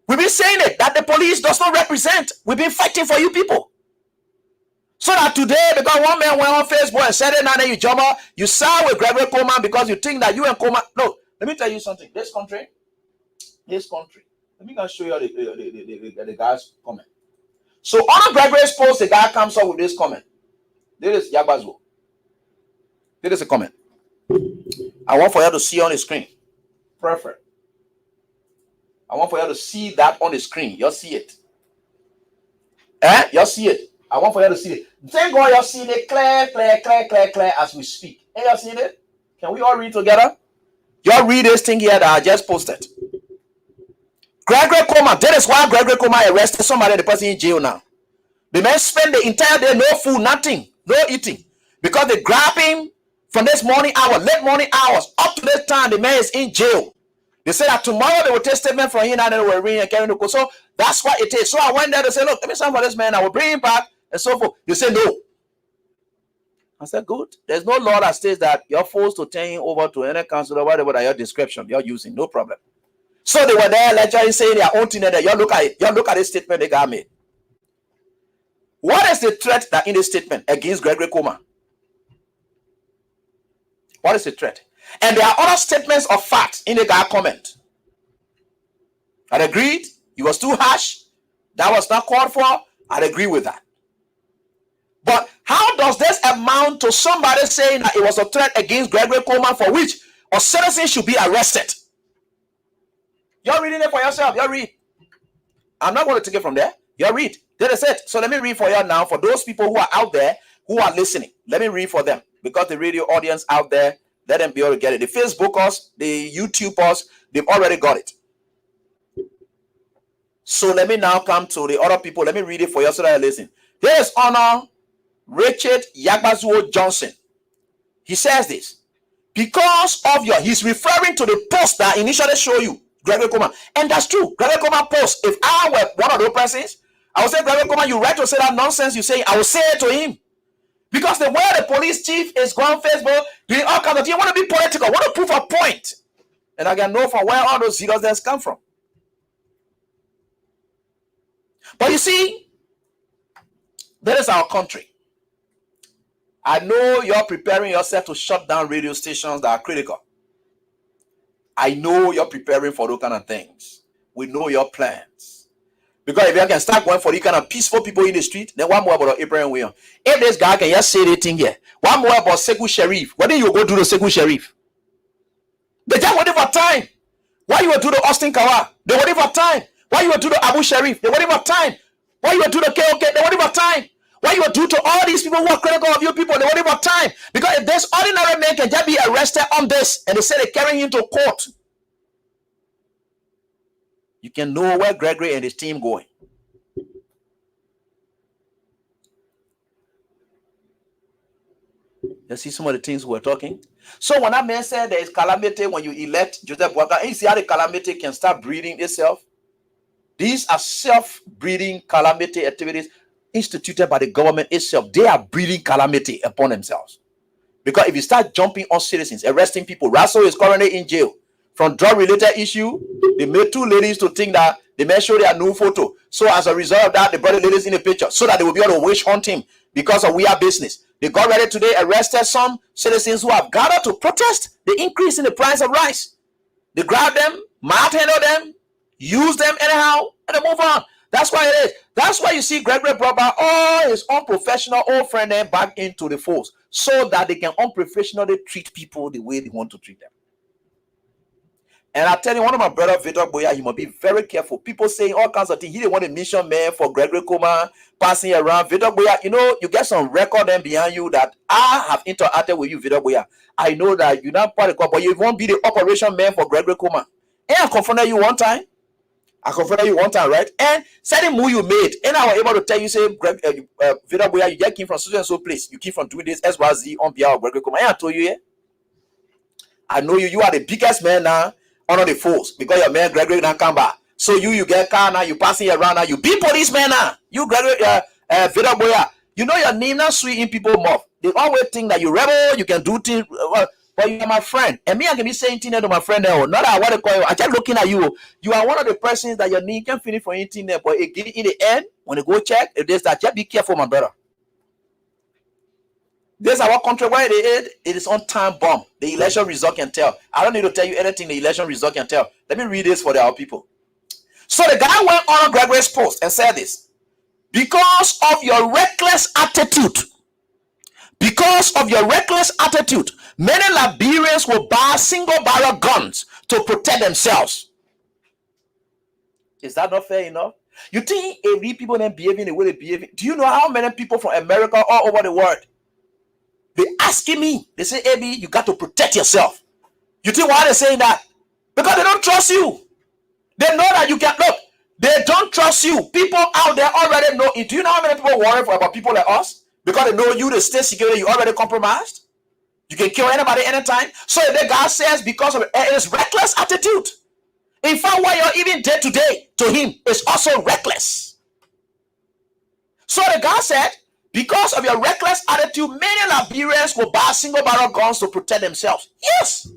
We've been saying it, that the police does not represent. We've been fighting for you people. So that today, because one man went on Facebook and said it, now then you jump up, you side with Gregory Coleman because you think that you and Coleman. No, let me tell you something. This country, let me go show you the guy's comment. So on Gregory's post, the guy comes up with this comment. This is Yagbazo. This is a comment. I want for you to see on the screen. Perfect. I want for you to see that on the screen. You'll see it. You'll see it. I want for you to see it. Thank God you're seeing it clear as we speak. Hey, you're seeing it? Can we all read together? Y'all read this thing here that I just posted. Gregory Coleman. That is why Gregory Coleman arrested somebody, the person in jail now. The man spent the entire day, no food, nothing, no eating. Because they grab him from this morning hour, late morning hours, up to this time, the man is in jail. They said that tomorrow they will take statement from him and they will read and carry the code. So that's what it is. So I went there to say, look, let me sign for this man. I will bring him back and so forth. They said no. I said, good. There's no law that states that you're forced to turn him over to any counselor, whatever that your description you're using. No problem. So they were there literally saying their own thing there. You look at it. You look at this statement they got made. What is the threat that in this statement against Gregory Coleman? What is the threat? And there are other statements of fact in the guy comment. I agreed. He was too harsh. That was not called for. I agree with that. But how does this amount to somebody saying that it was a threat against Gregory Coleman for which a citizen should be arrested? You're reading it for yourself. You read. I'm not going to take it from there. You read. That is it. So let me read for you now. For those people who are out there who are listening, let me read for them. Because the radio audience out there, let them be able to get it. The Facebookers, the YouTubers, they've already got it. So let me now come to the other people. Let me read it for you so that you listen. Here is Honor Richard Yagbazuo Johnson. He says this. Because of he's referring to the post that I initially showed you, Gregory Coleman. And that's true. Gregory Coleman post. If I were one of those persons, I would say, Gregory Coleman, you right to say that nonsense you say. I will say it to him. Because the way the police chief is going on Facebook, doing all kinds of things. You want to be political, want to prove a point. And I can know from where all those zealousness come from. But you see, that is our country. I know you're preparing yourself to shut down radio stations that are critical. I know you're preparing for those kind of things. We know your plans. Because if you can start going for the kind of peaceful people in the street, then one more about Abraham William. If this guy can just say anything here, one more about Sekou Sheriff. What did you go do to Sekou Sheriff? They just waiting for time. Why you will do the Austin Kawa? They waiting for time. Why you will do the Abu Sharif? They waiting for time. Why you will do the KOK? They waiting for time. Why you will do to all these people who are critical of you people? They waiting for time. Because if this ordinary man can just be arrested on this, and they say they carry him to court, you can know where Gregory and his team going. You see some of the things we're talking. So when that man said there is calamity when you elect Joseph Boakai, you see how the calamity can start breeding itself. These are self-breeding calamity activities instituted by the government itself. They are breeding calamity upon themselves. Because if you start jumping on citizens, arresting people, Russell is currently in jail from drug-related issue. They made two ladies to think that they may show their new photo. So as a result of that, they brought the ladies in the picture so that they will be able to witch hunt him because of weird business. They got ready today, arrested some citizens who have gathered to protest the increase in the price of rice. They grab them, manhandle them, use them anyhow, and they move on. That's why it is. That's why you see Gregory brought back all his unprofessional old friend then back into the force so that they can unprofessionally treat people the way they want to treat them. And I tell you, one of my brother, Victor Boya, he must be very careful. People saying all kinds of things. He didn't want a mission man for Gregory Coleman passing around. Victor Boya, you know, you get some record then behind you that I have interacted with you, Victor Boya. I know that you're not part of the but you won't be the operation man for Gregory Coleman. And I confronted you one time. Right? And certain move you made, and I was able to tell you, say, Victor Boya, you just came from such and so place. You came from doing this SYZ on behalf of Gregory Coleman. And I told you, yeah, I know you. You are the biggest man now under the force because your man Gregory now come back. So you get car now, you passing around now, you be policeman now. You Gregory Victor Boya, you know your name now sweet in people's mouth. They always think that you rebel, you can do things, but you are my friend. And me, I can be saying things to my friend now. Not that I want to call you. I just looking at you. You are one of the persons that your name can finish for anything there, but again, in the end, when you go check, if there's that, just be careful, my brother. This is our country where it is on time bomb. The election result can tell. I don't need to tell you anything the election result can tell. Let me read this for our people. So the guy went on Gregory's post and said this. Because of your reckless attitude, many Liberians will buy single barrel guns to protect themselves. Is that not fair enough? You think every people then behaving the way they behave? Do you know how many people from America all over the world, they asking me, they say, AB, you got to protect yourself. You think why they're saying that? Because they don't trust you. They know that you can look. They don't trust you. People out there already know it. Do you know how many people worry about people like us? Because they know you, the state security, you already compromised. You can kill anybody anytime. So if the guy says because of his reckless attitude, in fact, what you're even dead today to him is also reckless. So the guy said, because of your reckless attitude, many Liberians will buy single barrel guns to protect themselves. Yes.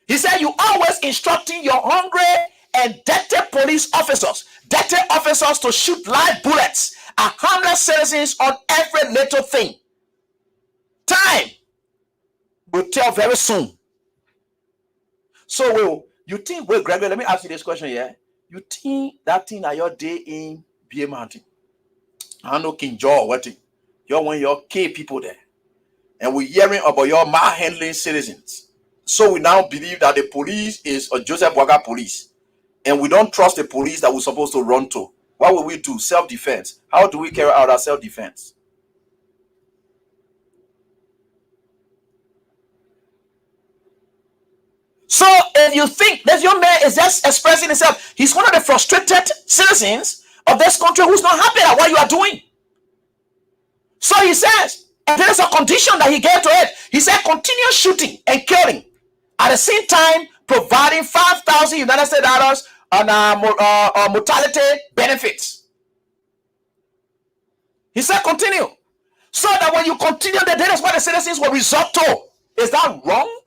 He said, you always instructing your hungry and dirty police officers, to shoot live bullets at harmless citizens on every little thing. Time will tell very soon. So, you think, Gregory, let me ask you this question here. You think that thing at your day in BA Mountain? I know King George, what thing? You're one of your key people there. And we're hearing about your manhandling citizens. So we now believe that the police is a Joseph Boakai police. And we don't trust the police that we're supposed to run to. What will we do? Self-defense. How do we carry out our self-defense? So if you think that your man is just expressing himself, he's one of the frustrated citizens of this country who's not happy at what you are doing. So he says, and there is a condition that he gave to it. He said, continue shooting and killing. At the same time, providing 5,000 United States dollars on mortality benefits. He said, continue. So that when you continue, that is what the citizens will resort to. Is that wrong?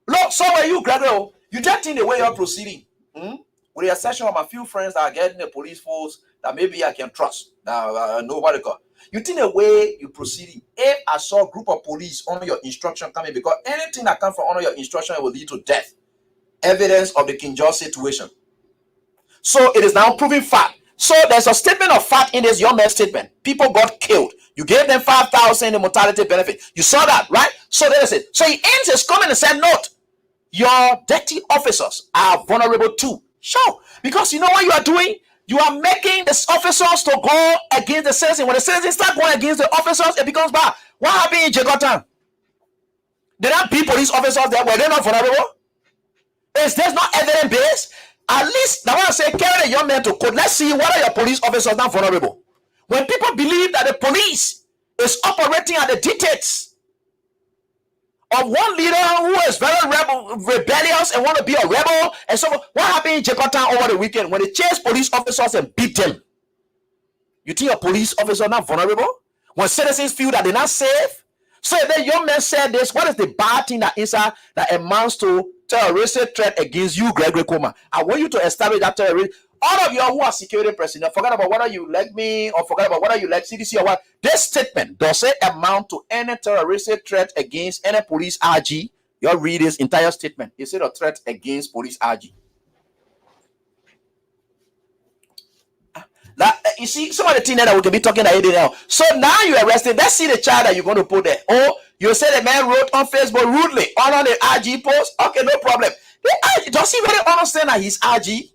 Look, so when you graduate, you just think the way you're proceeding. With the exception of a few friends that are getting the police force that maybe I can trust. Now, know what they call. You think the way you proceeding. If I saw a group of police under your instruction coming, because anything that comes from under your instruction will lead to death. Evidence of the King George situation. So it is now proven fact. So there's a statement of fact in this young man's statement. People got killed. You gave them 5,000 in mortality benefit. You saw that, right? So there's it. So he ends his comment and said, note, your dirty officers are vulnerable too. Sure. Because you know what you are doing? You are making the officers to go against the citizens. When the citizens start going against the officers, it becomes bad. What happened in Jakarta? There are be police officers there. Were they not vulnerable? Is there's not evidence based? At least, now I say, carry a young man to court. Let's see what are your police officers not vulnerable. When people believe that the police is operating at the dictates of one leader who is very rebellious and want to be a rebel, and so what happened in Jakarta over the weekend when they chased police officers and beat them? You think a police officer not vulnerable? When citizens feel that they're not safe? So the young man said this, what is the bad thing that inside that amounts to terroristic threat against you, Gregory Coma? I want you to establish that terrorist. All of you who are security personnel, forget about whether you like me or forget about whether you like CDC or what. This statement, does it amount to any terroristic threat against any police RG? You read this entire statement. Is it a threat against police RG? That, you see, some of the things that we can be talking about now. So now you're arrested. Let's see the child that you're going to put there. Oh, you say the man wrote on Facebook rudely on the RG post. Okay, no problem. Does he really understand that he's RG?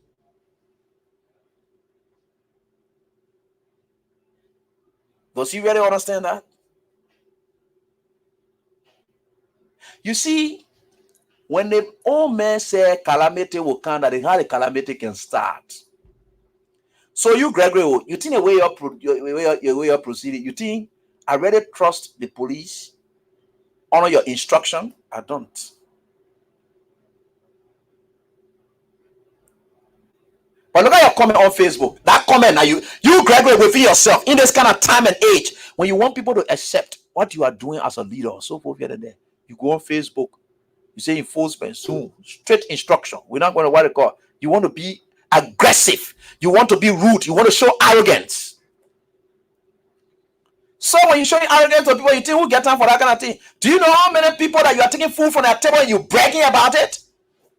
Does he really understand that? You see, when the old man said calamity will come, that how the calamity can start. So you, Gregory, you think the way you're proceeding, you think I really trust the police, honor your instruction? I don't. But look at your comment on Facebook. That comment now, you Gregory, within yourself in this kind of time and age, when you want people to accept what you are doing as a leader, or so forth here and there, you go on Facebook, you say enforcement, soon, straight instruction. We're not going to what it call. You want to be aggressive, you want to be rude, you want to show arrogance. So when you show arrogance to people, you think who get time for that kind of thing? Do you know how many people that you are taking food from their table and you bragging about it?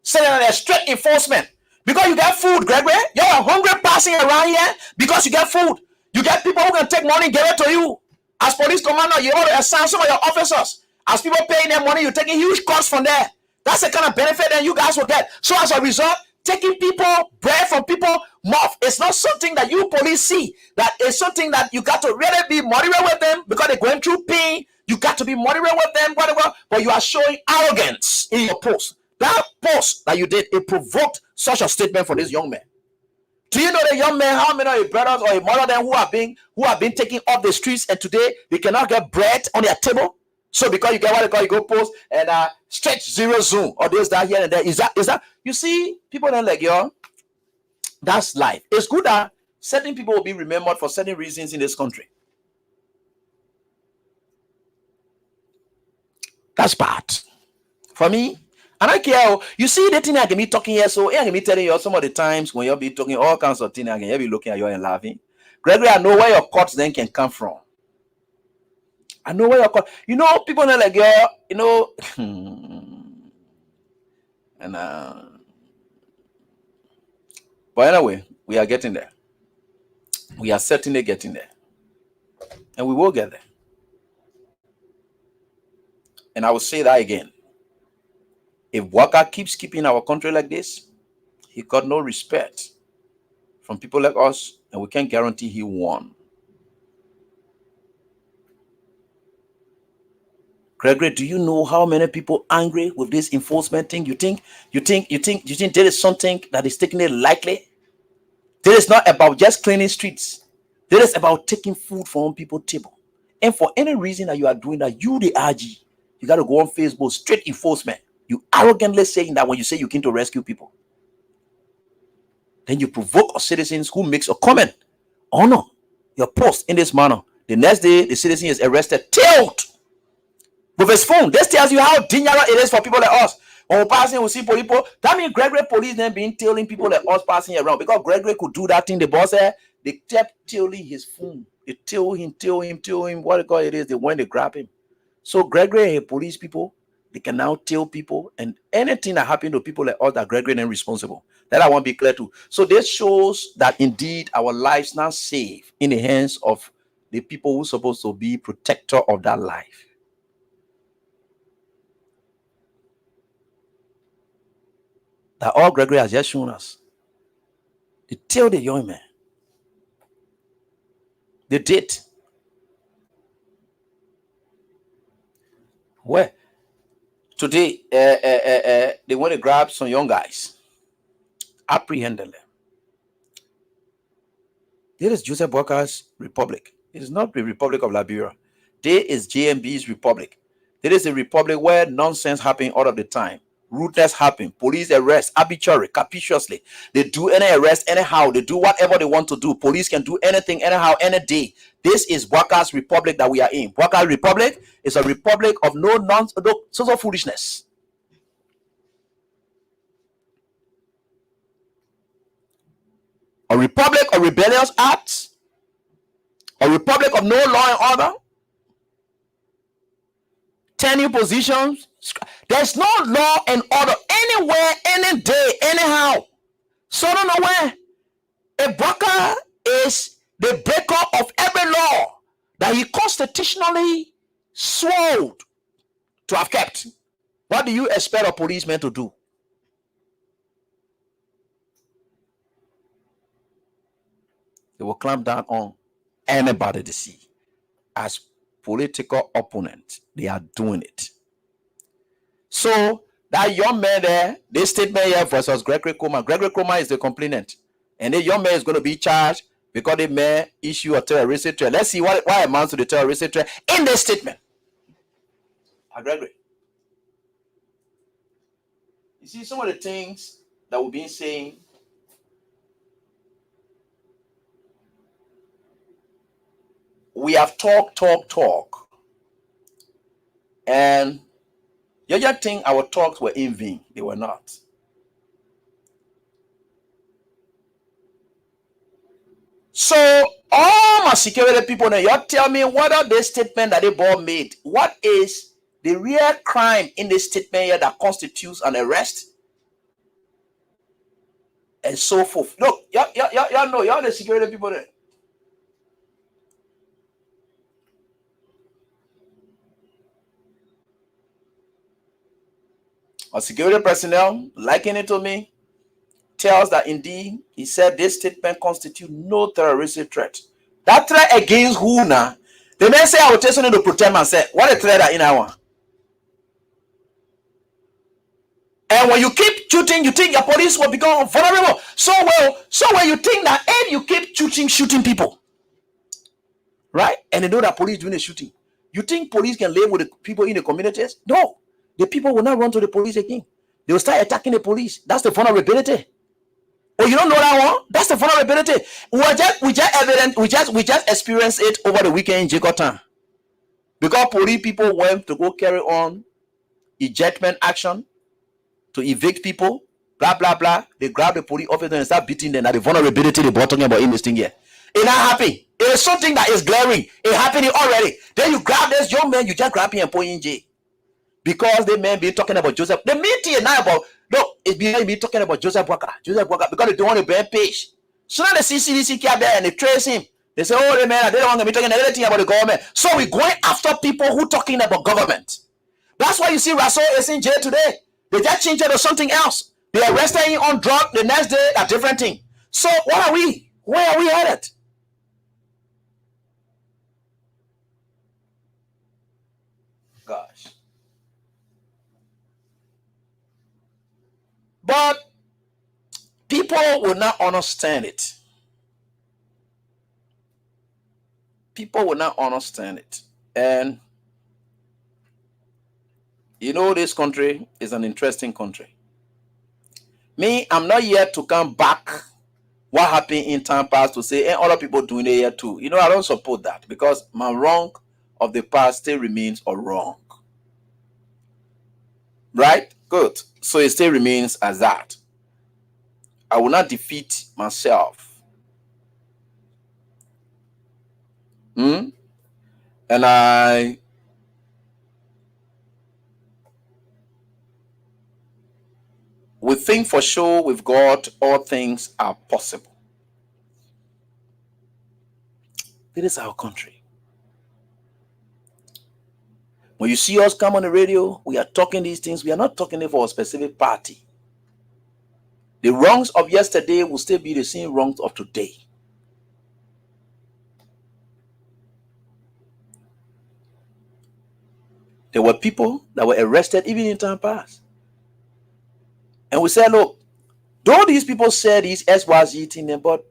Saying that they're straight enforcement. Because you get food, Gregory. You're a hungry person around here because you get food. You get people who can take money and give it to you. As police commander, you're able to assign some of your officers. As people paying their money, you're taking huge costs from there. That's the kind of benefit that you guys will get. So as a result, taking people, bread from people, mouth, it's not something that you police see. That is something that you got to really be moderate with them because they're going through pain. You got to be moderate with them, whatever. But you are showing arrogance in your post. That post that you did, it provoked such a statement for this young man. Do you know the young man, how many of your brothers or your mother them who have been taken off the streets and today they cannot get bread on their table? So because you get what they call, you go post and stretch zero zoom or this, that, here and there. Is that you see people don't like yo? That's life. It's good that certain people will be remembered for certain reasons in this country. That's bad. For me, I don't care. You see the thing I can be talking here, so I can be telling you some of the times when you'll be talking all kinds of things, I can be looking at you and laughing. Gregory, I know where your cuts then can come from. I know where your cuts. You know, people are like, you know, and but anyway, we are getting there. We are certainly getting there, and we will get there. And I will say that again. If Waka keeps keeping our country like this, he got no respect from people like us, and we can't guarantee he won. Gregory, do you know how many people angry with this enforcement thing? You think there is something that is taking it lightly? There is not about just cleaning streets. There is about taking food from people's table. And for any reason that you are doing that, you the RG, you got to go on Facebook, straight enforcement. You arrogantly saying that when you say you came to rescue people. Then you provoke citizens who makes a comment. Honor your post in this manner. The next day, the citizen is arrested, tailed with his phone. This tells you how dangerous it is for people like us. When we're passing, we see people. That means Gregory police then being tailing people like us passing around. Because Gregory could do that thing. The boss said they kept tailing his phone. They tail him. What they call it is, they when they grab him. So Gregory and police people, they can now tail people, and anything that happened to people like us, that Gregory then responsible. That I want to be clear to. So this shows that indeed our lives now safe in the hands of the people who are supposed to be protector of that life. That all Gregory has just shown us. They tell the young man. They did. Where? Today, they want to grab some young guys. Apprehended them. This is Joseph Boakar's republic. It is not the Republic of Liberia. This is JMB's republic. This is a republic where nonsense happens all of the time. Rudeness happen. Police arrest arbitrarily, capriciously. They do any arrest anyhow. They do whatever they want to do. Police can do anything anyhow, any day. This is Boakar's republic that we are in. Boakar's republic is a republic of no sort of foolishness. A republic of rebellious acts. A republic of no law and order. Turning positions. There's no law and order anywhere, any day, anyhow. So I don't know where. A Boakar is the breaker of every law that he constitutionally swore to have kept. What do you expect a policeman to do? They will clamp down on anybody they see. As political opponents, they are doing it. So that young man there, this statement here versus Gregory Coleman. Gregory Coleman is the complainant. And the young man is going to be charged because the man issue a terroristic threat. Let's see what amounts to the terroristic threat in this statement. Gregory. You see some of the things that we've been saying. We have talk. And you just think our talks were in vain. They were not. So all my security people now, you tell me what are the statement that they both made? What is the real crime in this statement here that constitutes an arrest? And so forth. Look, y'all know, y'all the security people there. A security personnel liking it to me tells that indeed he said this statement constitutes no terroristic threat. That threat against who now? The man say I will tell something to protect myself. What a threat that in our. And when you keep shooting, you think your police will become vulnerable. So when you think that and you keep shooting people, right? And they know that police doing the shooting. You think police can live with the people in the communities? No. The people will not run to the police again. They will start attacking the police. That's the vulnerability. Oh, you don't know that one? That's the vulnerability. We just experienced it over the weekend in Jakarta. Because police people went to go carry on ejectment action to evict people, blah, blah, blah. They grab the police officer and start beating them. At the vulnerability they were talking about in this thing here. It's not happy. It is something that is glaring. It's happening already. Then you grab this young man, you just grab him and put him in jail. Because the man be talking about Joseph. The meeting now about, look, it's be talking about Joseph Boakar, because they don't want to burn page. So now the CCDC came there and they trace him. They say, oh, the man, they don't want to be talking anything about the government. So we're going after people who talking about government. That's why you see Russell is in jail today. They just changed it to something else. They arrested him on drug. The next day, a different thing. So what are we? Where are we headed? Gosh. But people will not understand it. People will not understand it. And you know, this country is an interesting country. Me, I'm not yet to come back what happened in time past to say, and other people doing it here too. You know, I don't support that because my wrong of the past still remains a wrong. Right? Good. So it still remains as that. I will not defeat myself. And we think for sure with God, all things are possible. This is our country. When you see us come on the radio, we are talking these things. We are not talking it for a specific party. The wrongs of yesterday will still be the same wrongs of today. There were people that were arrested even in time past. And we said, look, though these people said these SYZ thing, but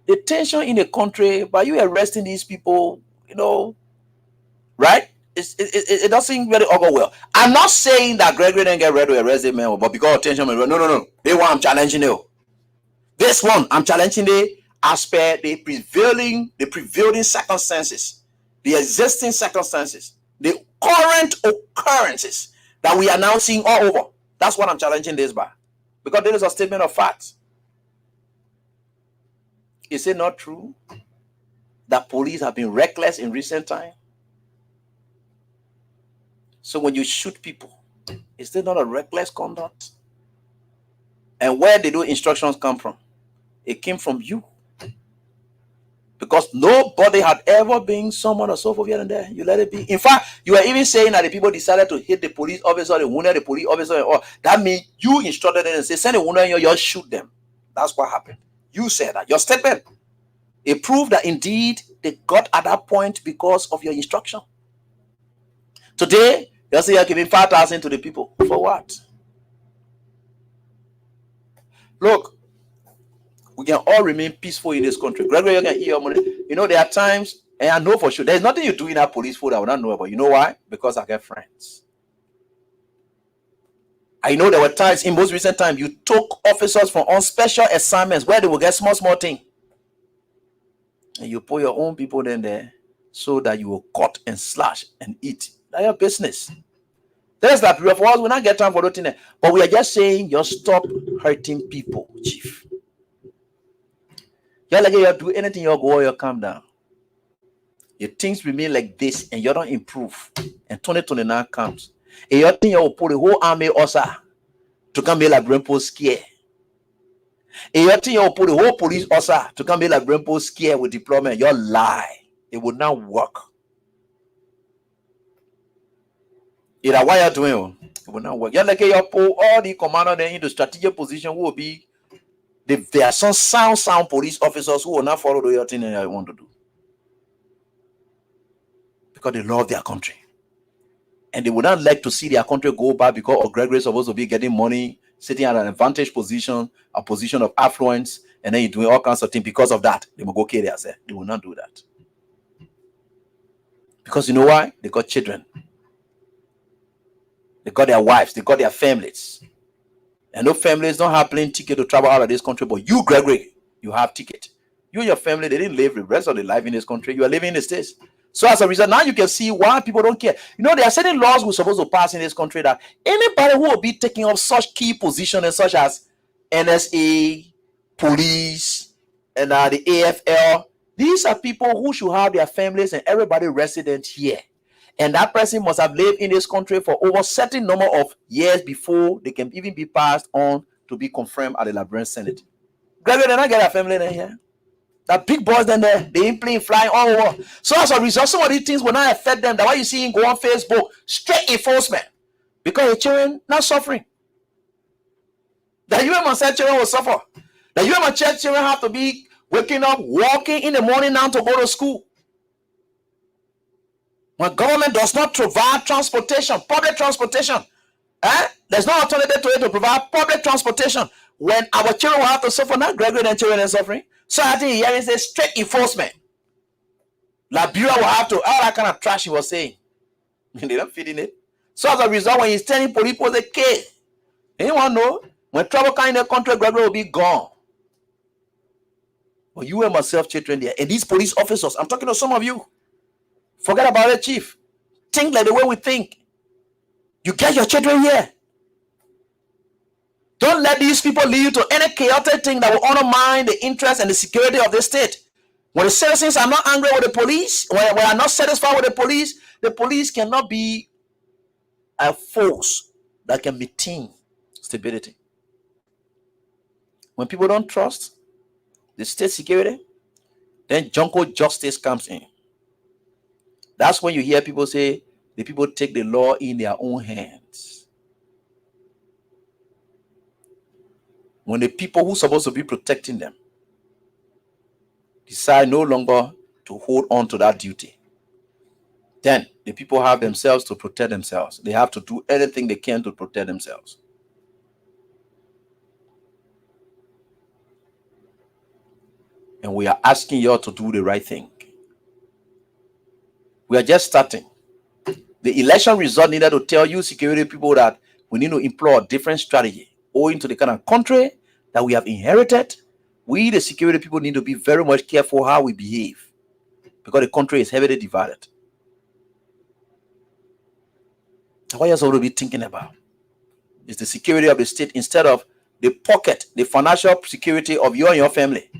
the tension in the country, by you arresting these people, you know, right? It doesn't really go well. I'm not saying that Gregory didn't get ready to arrest them, but because of tension, no. They want I'm challenging you. This one, I'm challenging the as per the prevailing circumstances, the existing circumstances, the current occurrences that we are now seeing all over. That's what I'm challenging this by. Because there is a statement of facts. Is it not true that police have been reckless in recent time? So when you shoot people, is there not a reckless conduct? And where did those instructions come from? It came from you. Because nobody had ever been someone or so forth here and there. You let it be. In fact, you were even saying that the people decided to hit the police officer, they wounded the police officer, or that means you instructed them and said, send a wounded and you shoot them. That's what happened. You said that. Your statement. It proved that indeed they got at that point because of your instruction. Today, they'll say you're giving 5,000 to the people. For what? Look, we can all remain peaceful in this country. Gregory, you can eat your money. You know, there are times, and I know for sure, there's nothing you do in that police force I would not know about. You know why? Because I get friends. I know there were times, in most recent time, you took officers from on special assignments where they will get small thing. And you put your own people in there so that you will cut and slash and eat. That's your business. There's that period for us. We not get time for that thing. But we are just saying, you stop hurting people, chief. You like you do anything, you go, you calm down. Your things remain like this and you don't improve. And 2029 comes. And you think you will put the whole army also to come here like Brempo scare. And you think you will put the whole police also to come here like Brempo scare with deployment. You lie. It would not work. It's why you're doing it will not work. You like you put all the commander then into strategic position who will be. There are some sound police officers who will not follow the thing that you want to do. Because they love their country. And they would not like to see their country go back because Gregory is supposed to be getting money, sitting at an advantage position, a position of affluence, and then you're doing all kinds of things. Because of that, they will go kill themselves. They will not do that. Because you know why? They got children. They got their wives. They got their families. And those families don't have plane ticket to travel out of this country. But you, Gregory, you have ticket. You and your family, they didn't live the rest of their life in this country. You are living in the States. So as a result, now you can see why people don't care. You know, there are certain laws we're supposed to pass in this country that anybody who will be taking up such key positions such as NSA, police, and the AFL, these are people who should have their families and everybody resident here. And that person must have lived in this country for over a certain number of years before they can even be passed on to be confirmed at the Liberian Senate. Gregory, they not get a family in here. That big boys then there, they ain't playing flying all over. So as a result, some of these things will not affect them. That's why you see him go on Facebook, straight enforcement. Because your children not suffering. That you and my children will suffer. That you and my children have to be waking up, walking in the morning now to go to school. When government does not provide transportation, public transportation, there's no alternative to it to provide public transportation. When our children will have to suffer, not Gregory and children are suffering. So I think here is a straight enforcement. Liberia will have to, all that kind of trash he was saying. They don't fit in it. So as a result, when he's telling police was a kid, anyone know? When trouble comes in the country, Gregory will be gone. But you and myself, children there, and these police officers, I'm talking to some of you. Forget about it, chief. Think like the way we think. You get your children here. Don't let these people lead you to any chaotic thing that will undermine the interest and the security of the state. When the citizens are not angry with the police, when we are not satisfied with the police cannot be a force that can maintain stability. When people don't trust the state security, then jungle justice comes in. That's when you hear people say the people take the law in their own hands. When the people who are supposed to be protecting them decide no longer to hold on to that duty, then the people have themselves to protect themselves. They have to do anything they can to protect themselves. And we are asking you all to do the right thing. We are just starting. The election result needed to tell you security people that we need to employ a different strategy. Owing to the kind of country that we have inherited, we the security people need to be very much careful how we behave, because the country is heavily divided. So what you're supposed to be thinking about is the security of the state instead of the pocket, the financial security of you and your family.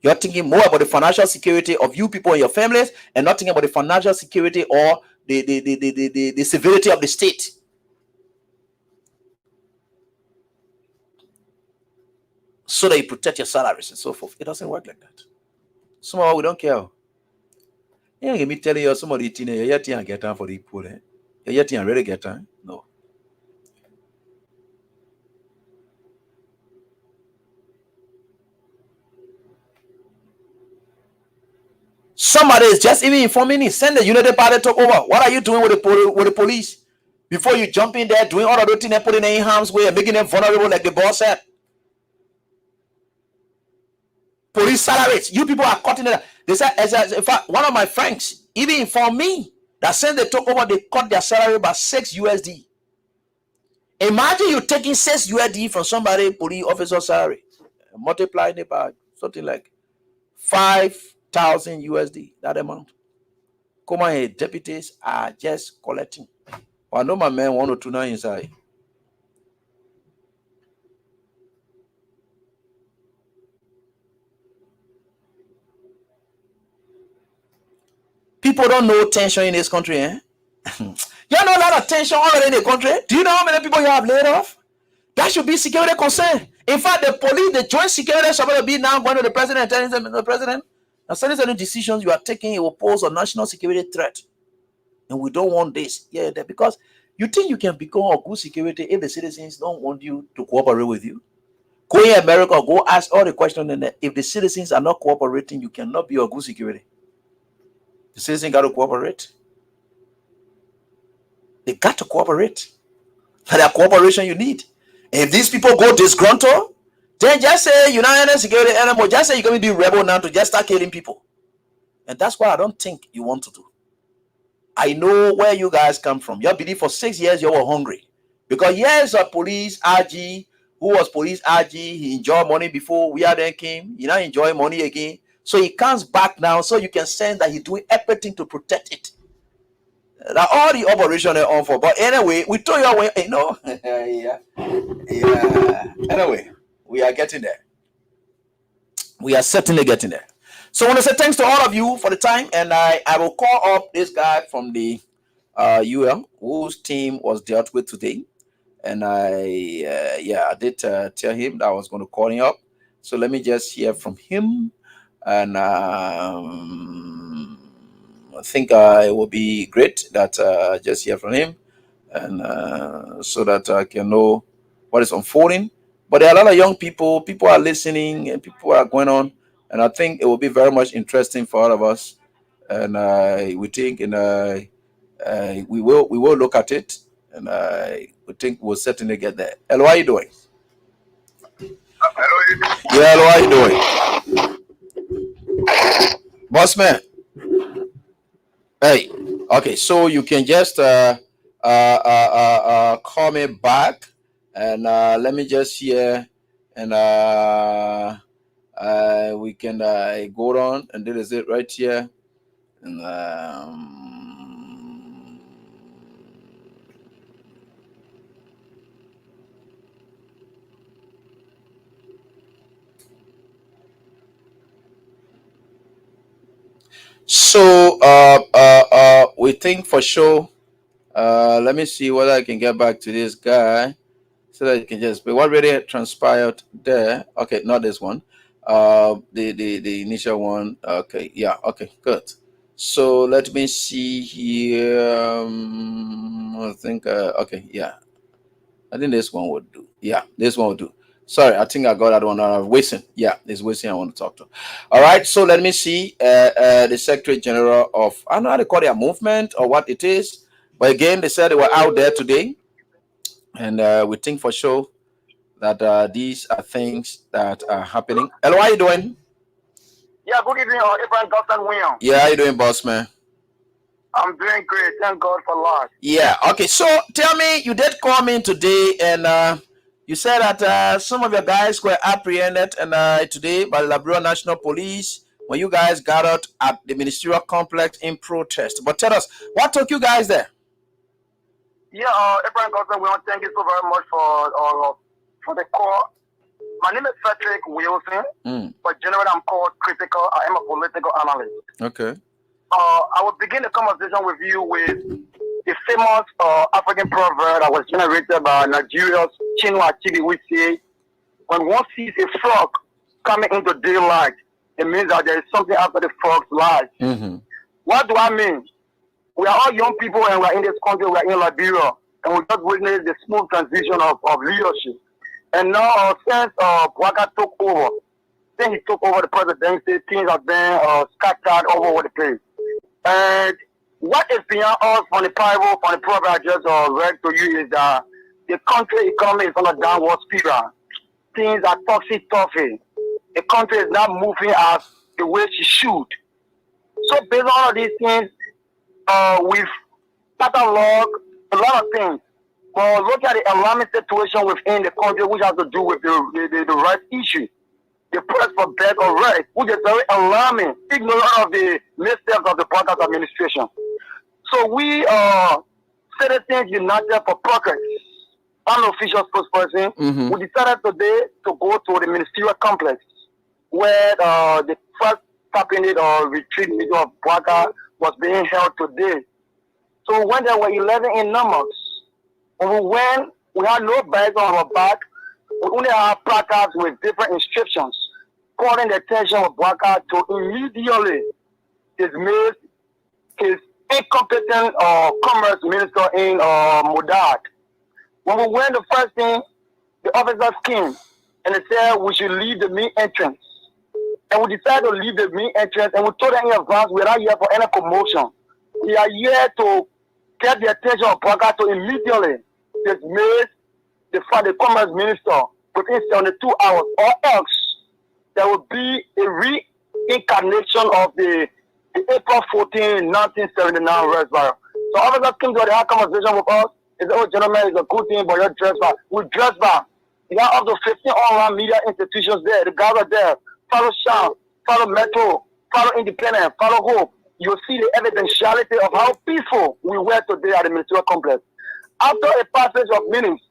You're thinking more about the financial security of you people and your families, and not thinking about the financial security or the severity of the state. So that you protect your salaries and so forth. It doesn't work like that. Somehow we don't care. Yeah, me telling you, some of the teenagers, you're yet get time for the poor. You're yet really get time. No. Somebody is just even informing me. Send the United Party talk over. What are you doing with the police? Before you jump in there, doing all of those things and putting them in harm's way and making them vulnerable, like the boss said. Police salaries. You people are cutting it. They said, in fact, one of my friends even informed me that since they took over, they cut their salary by $6. Imagine you taking $6 from somebody, police officer salary, multiplying it by something like $5,000, that amount. Come on here, deputies are just collecting. Well, I know my man 102 inside. People don't know tension in this country, eh? You know a lot of tension already in the country. Do you know how many people you have laid off? That should be security concern. In fact, the police, the joint security is supposed to be now going to the president and telling them, the president, now certain decisions you are taking, it will pose a national security threat. And we don't want this. Yeah, because you think you can become a good security if the citizens don't want you to cooperate with you. Go in America, go ask all the questions, and if the citizens are not cooperating, you cannot be a good security. The citizens got to cooperate. They got to cooperate. And that cooperation you need. And if these people go disgruntled, then just say you're not any security anymore. Just say you're going to be rebel now to just start killing people. And that's what I don't think you want to do. I know where you guys come from. You believe for 6 years you were hungry. Because yes, a police RG, who was police RG, he enjoyed money before we then came. He now enjoy money again. So he comes back now, so you can sense that he's doing everything to protect it. Now all the operation are on for. But anyway, we told you, you know, yeah. Anyway, we are getting there. We are certainly getting there. So I want to say thanks to all of you for the time, and I will call up this guy from the UL whose team was dealt with today, and I did tell him that I was going to call him up. So let me just hear from him, and I think it will be great that I just hear from him, and so that I can know what is unfolding. But there are a lot of young people. People are listening, and people are going on. And I think it will be very much interesting for all of us. And we think, and we will look at it, and we think we'll certainly get there. Hello, how are you doing? Hello. Yeah, hello, how you doing? Boss man. Hey, okay, so you can just call me back, and let me just hear, and We can go on, and there is it right here. And so we think for sure. Let me see whether I can get back to this guy so that you can just. But what really transpired there? Okay, not this one. The initial one. Okay, yeah. Okay, good. So let me see here. I think. Okay, yeah. I think this one would do. Yeah, this one would do. Sorry, I think I got that one. Wilson. Yeah, it's Wilson I want to talk to. All right, so let me see. The Secretary General of, I don't know how to call it, a movement or what it is. But again, they said they were out there today. And we think for sure that these are things that are happening. Hello, how you doing? Yeah, good evening, Abraham Godson William. Yeah, how you doing, boss man? I'm doing great. Thank God for life. Yeah, okay. So tell me, you did call me today, and you said that some of your guys were apprehended and today by the Liberia National Police when you guys gathered at the ministerial complex in protest. But tell us, what took you guys there? Yeah, Abraham Godson William, thank you so very much for the call. My name is Frederick Wilson, but generally I'm called Critical. I am a political analyst. Okay. I will begin the conversation with you with the famous African proverb that was generated by Nigeria's Chinua Achebe, which says, when one sees a frog coming into daylight, it means that there is something after the frog's life. Mm-hmm. What do I mean? We are all young people and we are in this country, we are in Liberia, and we just witnessed the smooth transition of leadership. And now, since Waka took over, since he took over the presidency, things have been scattered all over the place. And what is beyond us from the Bible, from the proverb I just read to you, is that the country economy is on a downward spiral. Things are topsy-turvy. The country is not moving as the way she should. So based on all of these things, we've cataloged a lot of things. But look at the alarming situation within the country, which has to do with the rights issue. The press for bed or rest, which is very alarming, ignorant of the missteps of the podcast administration. So we citizens united for progress, unofficial spokesperson, we decided today to go to the ministerial complex where the first cabinet or retreat meeting of Waka was being held today. So when there were 11 in numbers, when we went, we had no bags on our back. We only had placards with different inscriptions, calling the attention of Waka to immediately dismiss his incompetent commerce minister in Mudad. When we went, the first thing, the officers came and they said we should leave the main entrance. And we decided to leave the main entrance, and we told them in advance we're not here for any commotion. We are here to get the attention of Waka to immediately dismiss the commerce minister within 72 hours, or else there will be a reincarnation of the April 14, 1979 arrest warrant. So officers came to have conversation with us. They said, oh, gentlemen, it's a good thing, but you're dressed back. We dress back. We got up to 15 online media institutions there. The guys are there. Follow Sham, follow Metro, follow Independent, follow Hope. You'll see the evidentiality of how peaceful we were today at the ministerial complex. After a passage of minutes,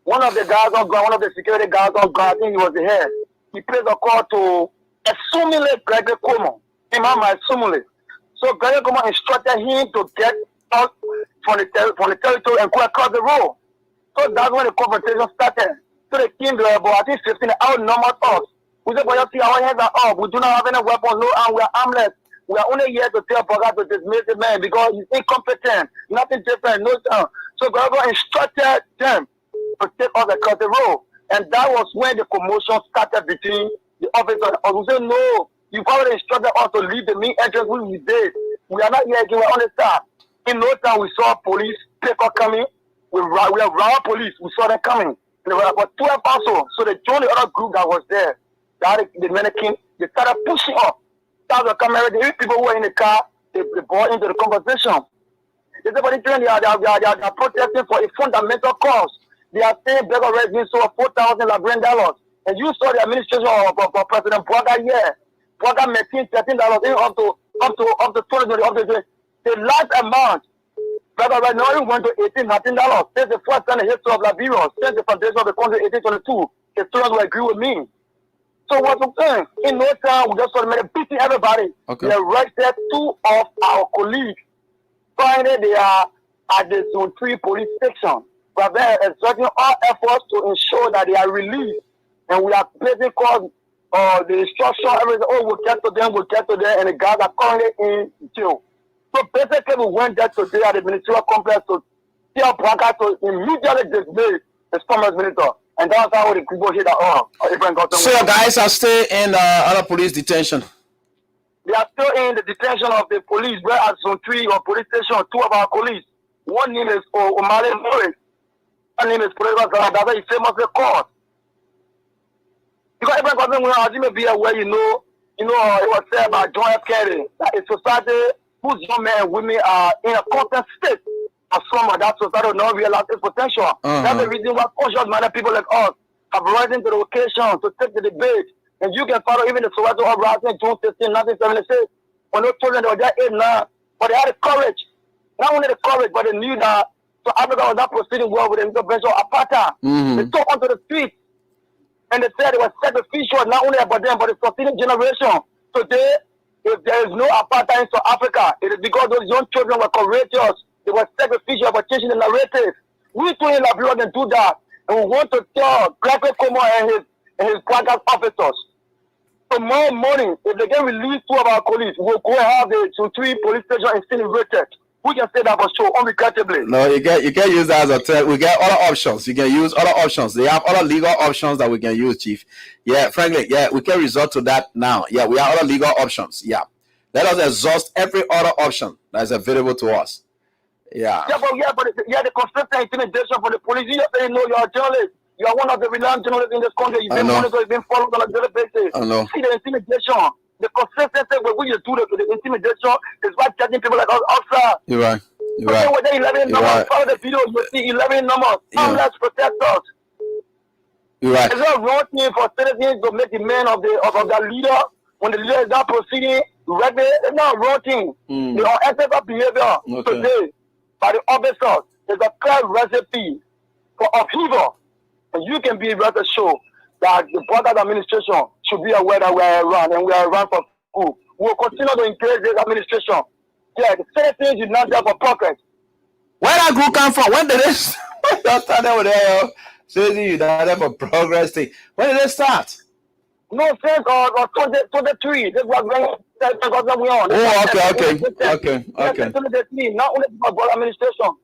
one of the guys on ground, one of the security guys on ground, I think he was the head, he placed a call to Assumile Gregory Como. Imam Assumile. So Gregory Como instructed him to get out from the territory and go across the road. So that's when the confrontation started. So they came there, but I think 15 outnumbered us. We said, but you see, our hands are up. We do not have any weapons, no arm, we are armless. We are only here to tell Boga to dismiss the man because he's incompetent. Nothing different, no sound. So Gregory instructed them to take us across the road. And that was when the commotion started between the officers and us. We said, no, you've already instructed us to leave the main entrance, which we did. We are not here again, we're on the start. In no time, we saw police pickup coming. We have riot police, we saw them coming. And there were about 12 also. So they joined the other group that was there. The mannequin, they started pushing up. Started coming, the people who were in the car, they brought into the conversation. They said, but they are protesting for a fundamental cause. They are saying beggar residents so $4,000 Liberian dollars. And you saw the administration of President Bwaga here. Bwaga maintained $13 up to 20, up to the last amount. But right now it went to $18, $19. Since the first time in the history of Liberia, since the foundation of the country 1822, the students will agree with me. So what's I'm saying? In no time, we just started beating everybody. Okay. We arrested 2 of our colleagues. Finally, they are at the Zone 3 police station. We have been exerting all efforts to ensure that they are released. And we are placing calls, the instruction, everything. Oh, we'll get to them, and the guys are currently in jail. So basically, we went there today at the ministerial complex to tell Bwaga to immediately dismiss the former minister. And that's how the people here that So your guys are still in other police detention? They are still in the detention of the police. We're at Zone 3 or police station, 2 of our police. One name is Omale Morris. One name is Provocative. That's why he's famously called. Because everyone goes, may be aware, it was said by John F. Kennedy that a society whose young men and women are in a constant state of slumber, that society will not realize its potential. That's the reason why conscious-minded people like us have risen to the occasion to take the debate. And you can follow even the Soweto uprising June 16, 1976, when those children they were just 8, 9, but they had the courage. Not only the courage, but they knew that so Africa was not proceeding well with the intervention of apartheid. They took onto the streets and they said it was sacrificial not only about them, but the succeeding generation. Today, if there is no apartheid in South Africa, it is because those young children were courageous. They were sacrificial for changing the narrative. We too in Liberia can do that. And we want to tell Gregory Como and his broadcast officers. Tomorrow morning, if they get released 2 of our colleagues, we'll go and have the Zone 3 police station incinerated. We can say that for sure, unregrettably. No, you can't use that as a term. We get other options. You can use other options. They have other legal options that we can use, Chief. Yeah, frankly, yeah, we can resort to that now. Yeah, we have other legal options. Yeah. Let us exhaust every other option that is available to us. Yeah. Yeah, but the consistent intimidation from the police. You say, no, you're a journalist. You are one of the renowned journalists in this country. You've been monitored, you've been followed on a daily basis. I know. See the intimidation. The consistency when you do the intimidation is why judging people like us outside. You're right. You're right. With the 11 numbers, right. follow the video, you see 11 numbers. Harmless protectors. You're right. It's not wrong thing for citizens to make the man of their leader when the leader is not proceeding regularly. It's not wrong thing. The unethical behavior today by the officers is a clear recipe for upheaval. And you can be rest assured that the border administration should be aware that we are around and we are around for food. We will continue to engage this administration. Yeah, the citizens is not there for profit. Where that group come from? When did they start with their Citizen United for Progress thing? When did they start? No, since 23. This was when we on. Oh, okay. Not only for border administration.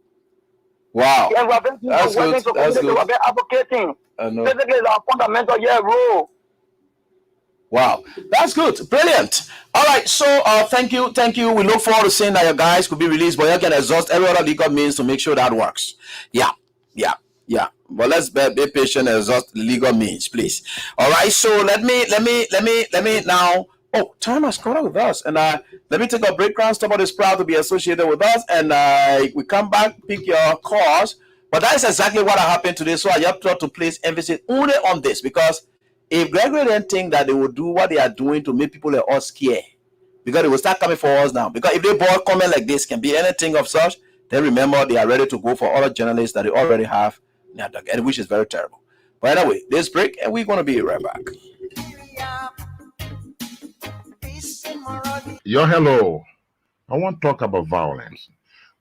Wow. And we have been working to community, we have been advocating. Basically, it's our fundamental role. Wow, that's good, brilliant. All right, so thank you. We look forward to seeing that your guys could be released, but you can exhaust every other legal means to make sure that works. Yeah. But let's be patient and exhaust legal means, please. All right, so let me now. Oh, time has caught up with us, and let me take a break. Somebody is proud to be associated with us, and we come back, pick your calls. But that is exactly what happened today. So I have to place emphasis only on this, because if Gregory didn't think that they would do what they are doing to make people like us scared, because they will start coming for us now. Because if they board comment like this, can be anything of such, then remember they are ready to go for other journalists that they already have, which is very terrible. But anyway, this break, and we're going to be right back. Hello. I want to talk about violence.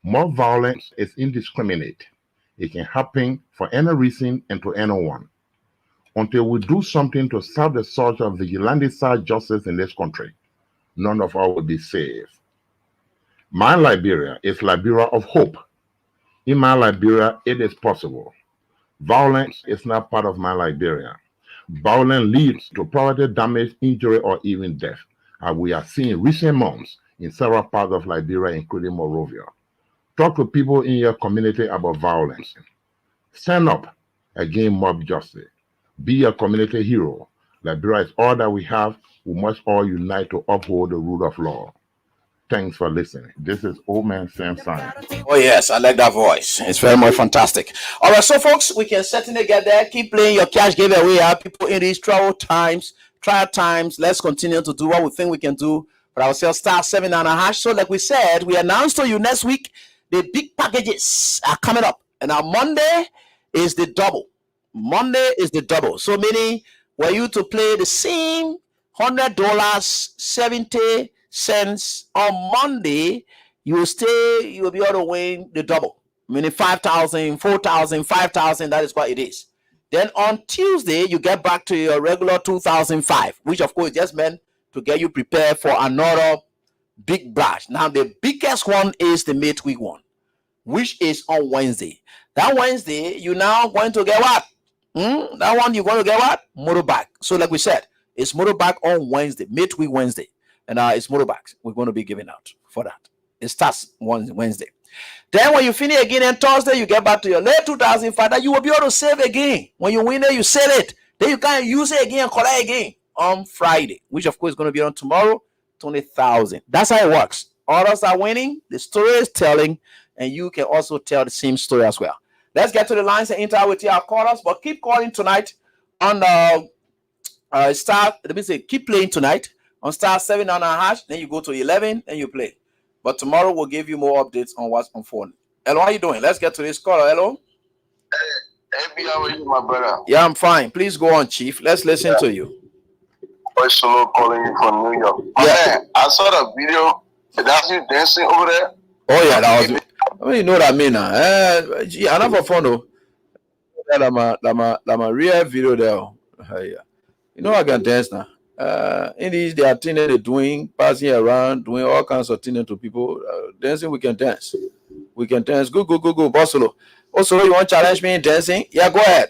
More violence is indiscriminate. It can happen for any reason and to anyone. Until we do something to stop the surge of vigilante-style justice in this country, none of us will be safe. My Liberia is Liberia of hope. In my Liberia, it is possible. Violence is not part of my Liberia. Violence leads to property damage, injury, or even death, as we are seeing in recent months in several parts of Liberia, including Monrovia. Talk to people in your community about violence. Stand up against mob justice. Be a community hero. Liberia is all that we have. We must all unite to uphold the rule of law. Thanks for listening. This is Old Man Sam Science. Oh yes, I like that voice. It's very much fantastic. All right, so folks, we can certainly get there. Keep playing your cash giveaway. People in these trial times. Let's continue to do what we think we can do for ourselves. Star 7.5. So, like we said, we announced to you next week the big packages are coming up, and our Monday is the double. So, meaning were you to play the same $100, 70 cents on Monday, you will be able to win the double, meaning 5,000, 4,000, 5,000. That is what it is. Then on Tuesday, you get back to your regular 2,005, which of course just meant to get you prepared for another big bash. Now, the biggest one is the midweek one, which is on Wednesday. That Wednesday, you're now going to get what? That one you're going to get what? Motorbike. So like we said, it's motorbike on Wednesday, midweek Wednesday. And it's motorbikes we're going to be giving out for that. It starts Wednesday. Then when you finish again on Thursday, you get back to your late 2005 that you will be able to save again. When you win it, you sell it. Then you can use it again and collect again on Friday, which of course is going to be on tomorrow, 20,000. That's how it works. Others are winning, the story is telling, and you can also tell the same story as well. Let's get to the lines and interact with our callers, but keep calling tonight on keep playing tonight on star 7.5. Then you go to 11 and you play. But tomorrow we'll give you more updates on what's on phone. Hello, how are you doing? Let's get to this caller. Hello. Hey, how are you, my brother? Yeah, I'm fine. Please go on, Chief. Let's listen to you. Solo calling you from New York. Yeah. Man, I saw the video. That's you dancing over there. Oh yeah, that was. I mean, you know what I mean now. I never found though. That my real video there. Yeah. You know I can dance now. In these there are things they're doing, passing around, doing all kinds of things to people. Dancing, we can dance. Go, Bosolo. Also, you want to challenge me in dancing? Yeah, go ahead.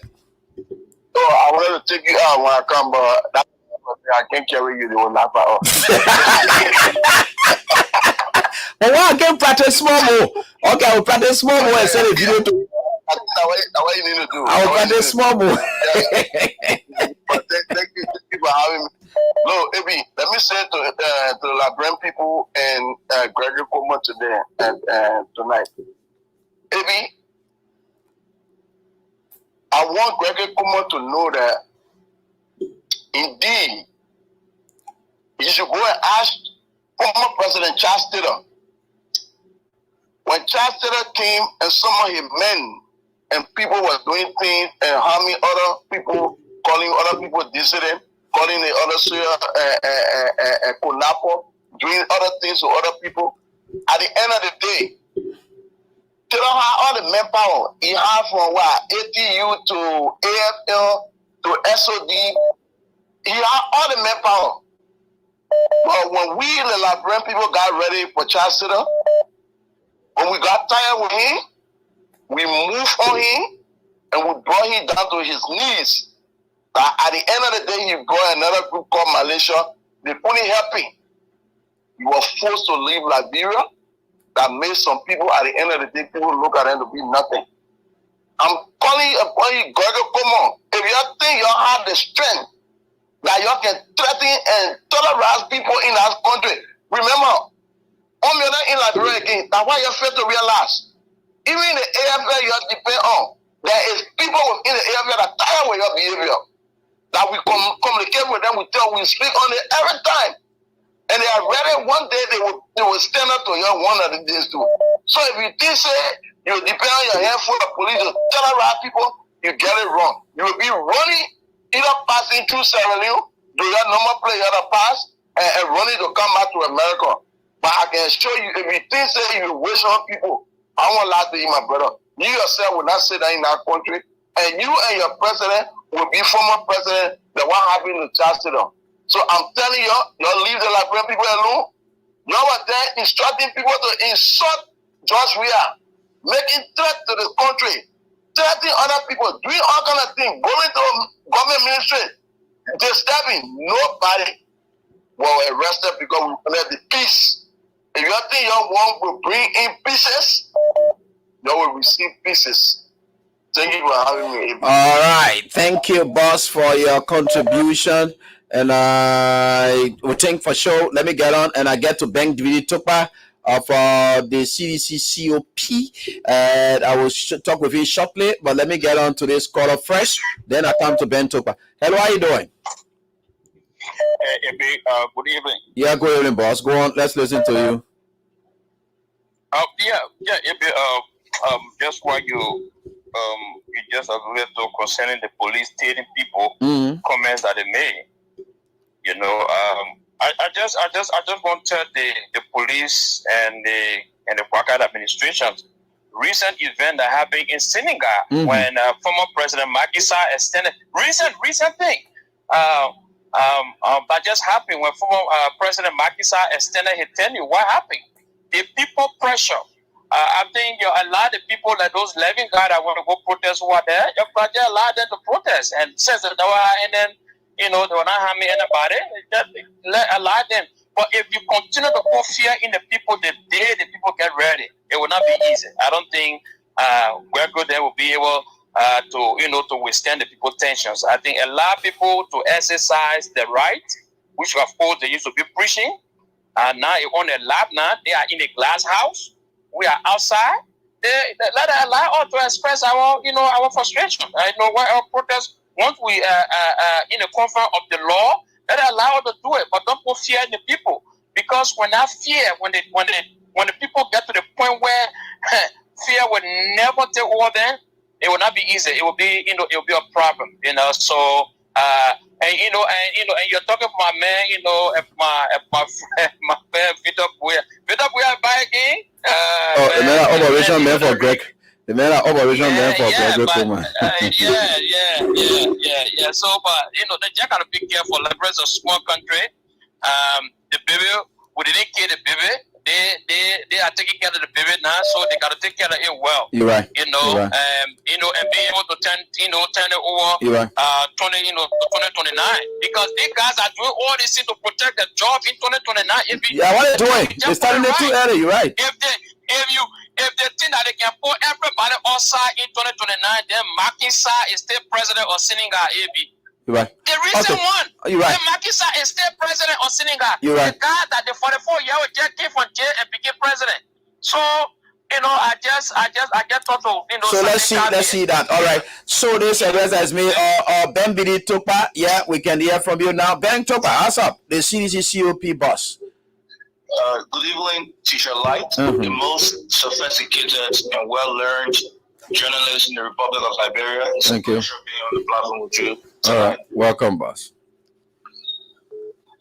I wanted to take you out when I come, but I can't carry you. They will laugh out. But why I can practice small more? Okay, I will practice small more and send a video to. That's what you need to do. I will practice small more. But thank you for having me. No, Ebi, let me say to the Labren people and Gregory Coleman today and tonight. Ebi, I want Gregory Coleman to know that indeed you should go and ask former President Charles Taylor. When Charles Taylor came and some of his men and people were doing things and harming other people, calling other people dissident, calling the other Konapo, doing other things to other people. At the end of the day, Taylor had all the manpower. He had from ATU to AFL to SOD. He had all the manpower. But when we, the Liberian people, got ready for Charles Taylor, when we got tired with him, we moved on him and we brought him down to his knees. At the end of the day, he got another group called Malaysia. They couldn't help him. He was forced to leave Liberia. That made some people, at the end of the day, people look at them to be nothing. I'm calling upon you, Gregor, come on. If you think you have the strength that you can threaten and terrorize people in our country, remember, you're not in Liberia again. That's why you fail to realize. Even the AFL you depend on, there is people within the AFL that are tired with your behavior. That we communicate with them, we speak on it every time. And they are ready, one day they will stand up to you one of the days too. So if you think you depend on your handful of police to terrorize people, you get it wrong. You will be running, either passing through Sierra Leone, do your normal play, you have to pass, and running to come back to America. But I can assure you, if you think you waste on people, I won't lie to you, my brother. You yourself will not sit down in that country, and you and your president will be former president. Then what happened to Charles Taylor? So I'm telling you, y'all leave the Liberian people alone. Y'all were there instructing people to insult George Weah, making threats to the country, threatening other people, doing all kind of things, going to government ministry, disturbing. Nobody was arrested because we wanted the peace. If you think your one will bring in pieces, you will receive pieces. Thank you for having me. All right. Thank you, boss, for your contribution. And I will think for sure. Let me get on and I get to Ben Dvidi Tukpa of the CDC COP. And I will talk with you shortly, but let me get on to this caller first. Then I come to Ben Tukpa. Hello, how are you doing? Good evening. Yeah, good evening, boss. Go on. Let's listen to you. Just what you just alluded to concerning the police taking people, comments that they made. You know, I just want to tell the police and the Wakad administration recent event that happened in Senegal when former President Macky Sall extended recent thing. That just happened when former President Macky Sall extended his tenure. What happened? The people pressure. I think a lot of people like those living guys that want to go protest who are there, you just allow them to protest and says that they were, and then they will not harm anybody. Just allow them. But if you continue to put fear in the people, the day the people get ready, it will not be easy. I don't think we're good. They will be able to withstand the people's tensions. I think allow people to exercise the right, which of course they used to be preaching. And now on a lab now, they are in a glass house. We are outside. They let us allow us to express our frustration. Why our protest. Once we in the confines of the law, let us allow us to do it. But don't put fear in the people, because when that fear, when the people get to the point where fear will never take over them, it will not be easy. It will be it will be a problem. So. And you're talking to my man, my friend Victor Buya back again. The man are operation man for Greg. The man are operation man for Greg Kuma. Yeah. So, but they just gotta be careful. Like it's a small country. The baby, we didn't kill the baby. They are taking care of the baby now, so they gotta take care of it well. You're right. And being able to turn it over. You're right. 2029, because these guys are doing all this thing to protect the job in 2029. Yeah, what are they doing? They're starting it too early. You're right. If they think that they can put everybody outside in 2029, then Macky Sall is still president of Senegal. You're right. The reason one, you're right. Macky Sall is still president of Senegal. You're right. The guy that the 44-year-old just came from jail and became president. So, I just thought to, So let's see that. All right. So this is me, Ben Dvidi Tukpa. Yeah, we can hear from you now. Ben Tukpa, what's up? The CDC COP boss. Good evening, Teacher Light, the most sophisticated and well-learned journalist in the Republic of Liberia. It's Thank you. Being on the platform with you tonight. All right. Welcome, boss.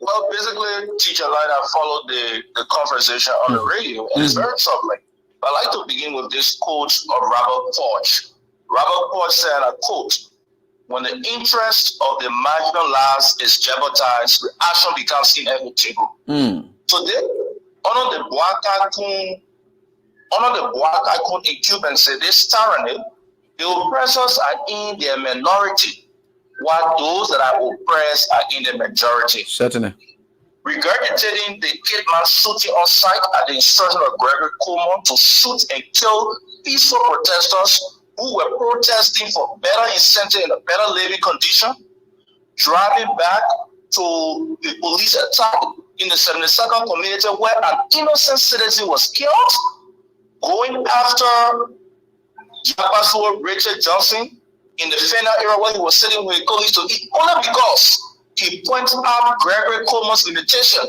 Well, basically, Teacher Light, I followed the conversation on the radio, and it's very troubling. I'd like to begin with this quote of Robert Porch. Robert Porch said, I quote, "When the interest of the marginalized is jeopardized, action becomes inevitable." Today, under the Boakakun incumbents, this tyranny, the oppressors are in their minority, while those that are oppressed are in the majority. Certainly. Regurgitating the Kidman shooting on site at the instruction of Gregory Coleman to shoot and kill peaceful protesters who were protesting for better incentive and a better living condition, driving back to the police attack in the 72nd community where an innocent citizen was killed, going after Japaso Richard Johnson in the Fena era when he was sitting with colleagues to eat, only because he points out Gregory Coleman's limitation.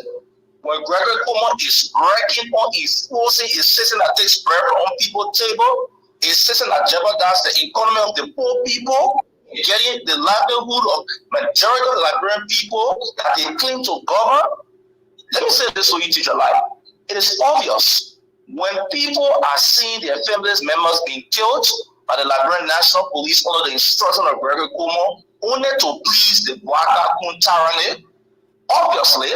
When Gregory Coleman is breaking on his forcing his system that takes bread on people's table, a system that jeopardizes the economy of the poor people, getting the livelihood of majority of the Liberian people that they claim to govern. Let me say this to you, Teacher Light. It is obvious when people are seeing their families members being killed by the Liberian National Police under the instruction of Gregory Coleman, only to please the Boakakun tyranny. Obviously,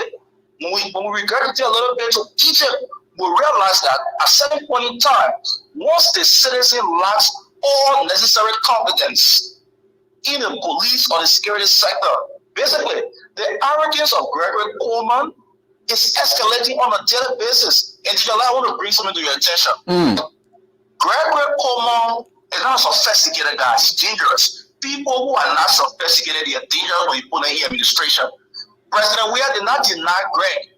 when we regurgitate a little bit to Egypt, we realize that at a certain point in time, once the citizen lacks all necessary competence in the police or the security sector, basically, the arrogance of Gregory Coleman is escalating on a daily basis. And I want to bring something to your attention. Gregory Coleman is not a sophisticated guy. It's dangerous. People who are not sophisticated, they are dangerous when you put in administration. President Weah did not deny Greg.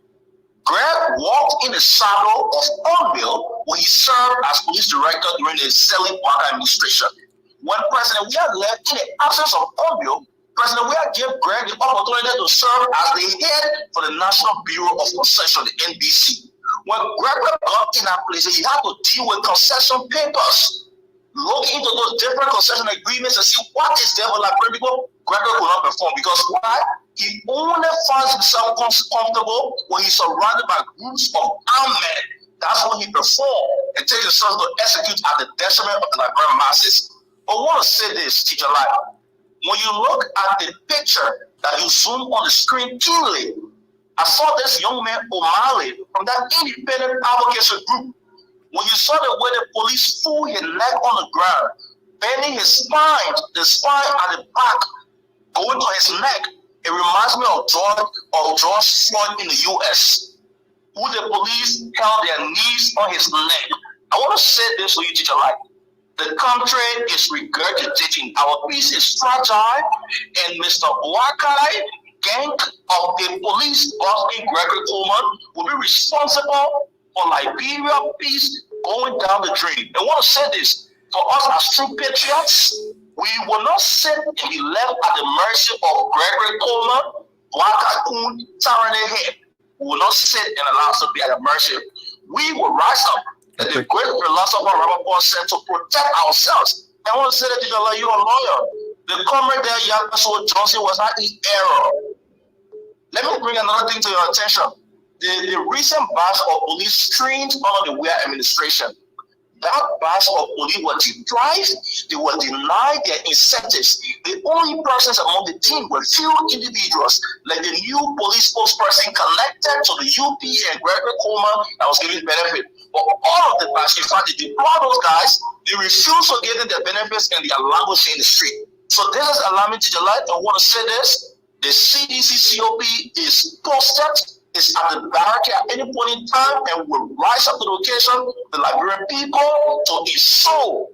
Greg walked in the shadow of Onbill when he served as police director during the Selig Walker administration. When President Weah left in the absence of Onbill, President Weah gave Greg the opportunity to serve as the head for the National Bureau of Concession, the NBC. When Greg got in that place, he had to deal with concession papers, look into those different concession agreements and see what is there for like people. Greg could not perform because why? He only finds himself comfortable when he's surrounded by groups of armed men. That's when he performs and takes himself to execute at the detriment of the Liberian masses. But I want to say this, Teacher Light. When you look at the picture that you zoom on the screen keenly, I saw this young man, O'Malley, from that independent advocacy group. When you saw the way the police threw his leg on the ground, bending his spine, the spine at the back, going to his neck, it reminds me of George Floyd in the U.S., who the police held their knees on his neck. I want to say this for you, Teacher Light. The country is regurgitating. Our peace is fragile, and Mr. Boakai, gang of the police busting Gregory Coleman will be responsible for Liberia peace going down the drain. I want to say this, for us as true patriots, we will not sit and be left at the mercy of Gregory Coleman, Boakai, Tarane Head. We will not sit and allow us to be at the mercy. We will rise up. And the great philosopher Robert Paul said to protect ourselves. I want to say that you're a lawyer. The comrade there, Yakuso Johnson, was not in error. Let me bring another thing to your attention. The recent batch of police streamed under the Weah administration. That batch of police were deprived, they were denied their incentives. The only persons among the team were few individuals, like the new police spokesperson connected to the UP and Gregory Coleman that was giving benefit. But all of the batch, in fact, they deployed those guys, they refused to give them their benefits and they are languishing in the street. So this is alarming to the light. I want to say this. The CDC COP is posted, is at the barricade at any point in time, and will rise up to the occasion, the Liberian people, to ensure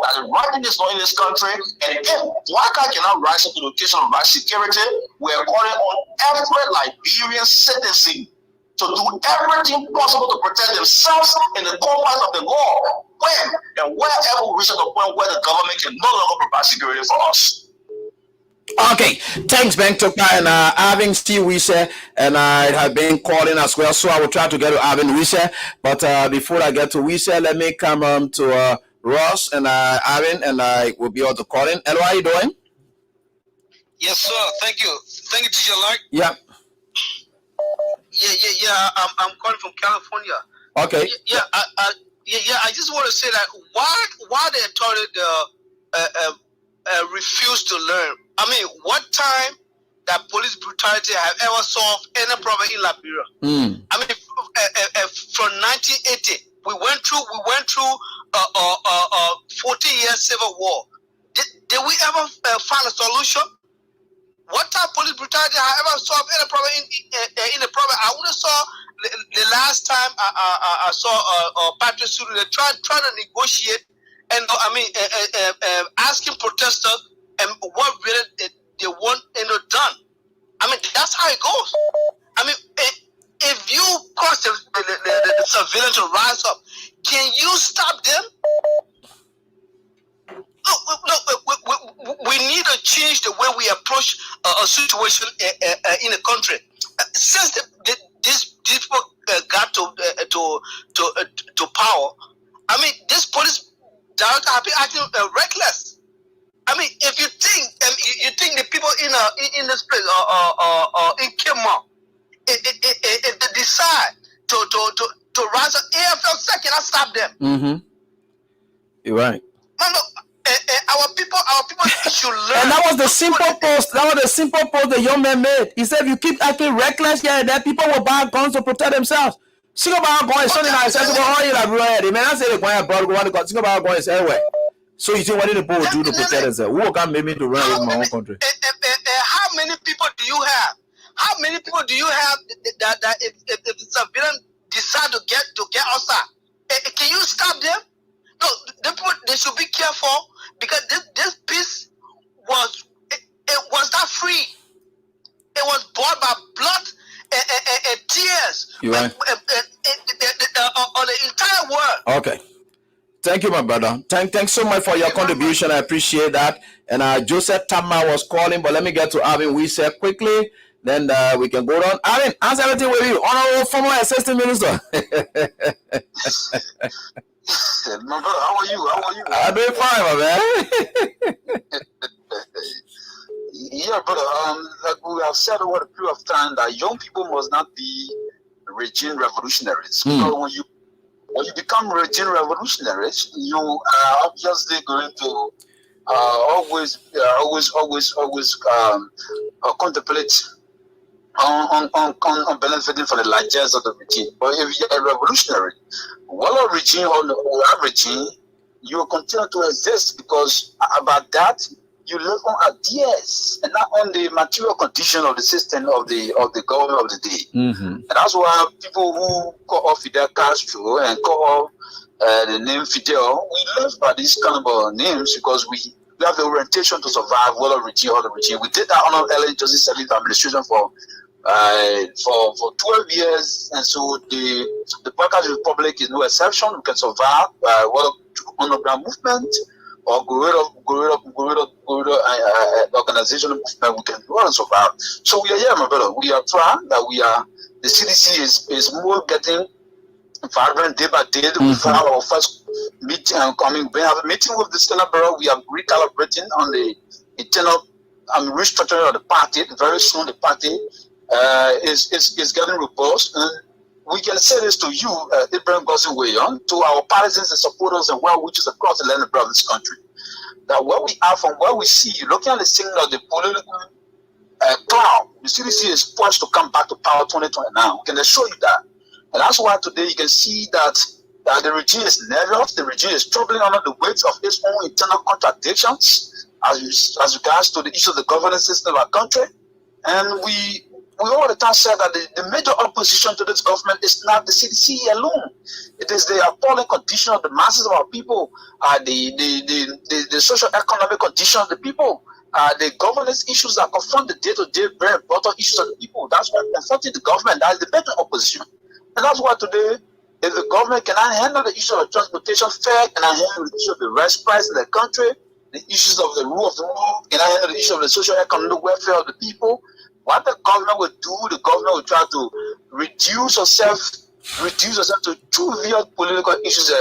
that the right thing is not in this country. And if Waka cannot rise up to the occasion of right security, we are calling on every Liberian citizen to do everything possible to protect themselves in the confines of the law, when and wherever we reach at the point where the government can no longer provide security for us. Okay, thanks, Ben Toka, and having Steve Wisha, and I have been calling as well, so I will try to get to Avin Wisha. But before I get to Wisha, let me come to Ross and Avin, and I will be able to call in. Hello, how are you doing? Yes, sir. Thank you, Teacher Lark. Yeah. Yeah. I'm calling from California. Okay. I just want to say that why the authority refuse to learn. I mean, what time that police brutality have ever solved any problem in Liberia? I mean, from 1980, we went through 14-year civil war. Did we ever find a solution? What time police brutality have ever solved any problem in the problem? I would have saw the last time I saw Patrick Sulu, they trying to negotiate. And asking protesters and what really they want done. I mean, that's how it goes. I mean, if you cause the civilians to rise up, can you stop them? No, we need to change the way we approach a situation in the country. Since these people got to power, I mean, this police have been acting reckless. I mean, if you think the people in this place in Kima, if they decide to rise up, AFL cannot stop them. Mm-hmm. You're right. Man, look, our people should learn. And that was the simple post. The young man made. He said, if you keep acting reckless, then people will buy guns to protect themselves. Sing about going something like that. The man say the quiet brother go sing about going anywhere. So you think what did the people do to protect themselves? Who can make me to run in my own country? How many people do you have? How many people do you have that if the civilian decide to get outside, can you stop them? No, the people, they should be careful because this peace was not free. It You are on the entire world. okay. Thank you, my brother. Thanks so much for your contribution. I appreciate that. And Joseph Tama was calling, but let me get to Alvin We said quickly. Then we can go on. Alvin, how's everything with you? Honorable former assistant minister. My brother, how are you? I'm doing fine, my man. Yeah, brother. Like we have said over a period of time, that young people must not be regime revolutionaries. Because when you become regime revolutionaries, you are obviously going to always contemplate on benefiting from the largesse of the regime. But if you're a revolutionary, whether regime or regime, you will continue to exist, because about that you live on ideas and not on the material condition of the system of the government of the day. And that's why people who call off Fidel Castro and call off the name Fidel, we live by these kind of names because we have the orientation to survive, whether regime or the regime. We did that under Ellen Johnson Sirleaf administration for 12 years, and so the Podcast Republic is no exception. We can survive whether underground movement or go rid of organizational movement. We can go and survive. So we are here, my brother. We are proud that the CDC is more getting vibrant day by day. We have our first meeting coming. We have a meeting with the Senate Bureau. We are recalibrating on the internal restructuring of the party. Very soon the party is getting robust. And we can say this to you, Ibrahim Goziweyon, to our partisans and supporters and well-wishers across the land of this country, that where we are, from where we see, looking at the signal of the political cloud, the CDC is poised to come back to power 2029. We can assure you that. And that's why today you can see that the regime is nervous, the regime is struggling under the weight of its own internal contradictions as regards to the issue of the governance system of our country. And we all the time said that the major opposition to this government is not the CDC alone. It is the appalling condition of the masses of our people, the socio-economic condition of the people, the governance issues that confront the day-to-day bread and butter issues of the people. That's why confronting the government, that is the major opposition. And that's why today, if the government cannot handle the issue of transportation fare, cannot handle the issue of the rice price in the country, the issues of the rule of the law, cannot handle the issue of the socio-economic welfare of the people, what the government will do, the government will try to reduce yourself to trivial political issues.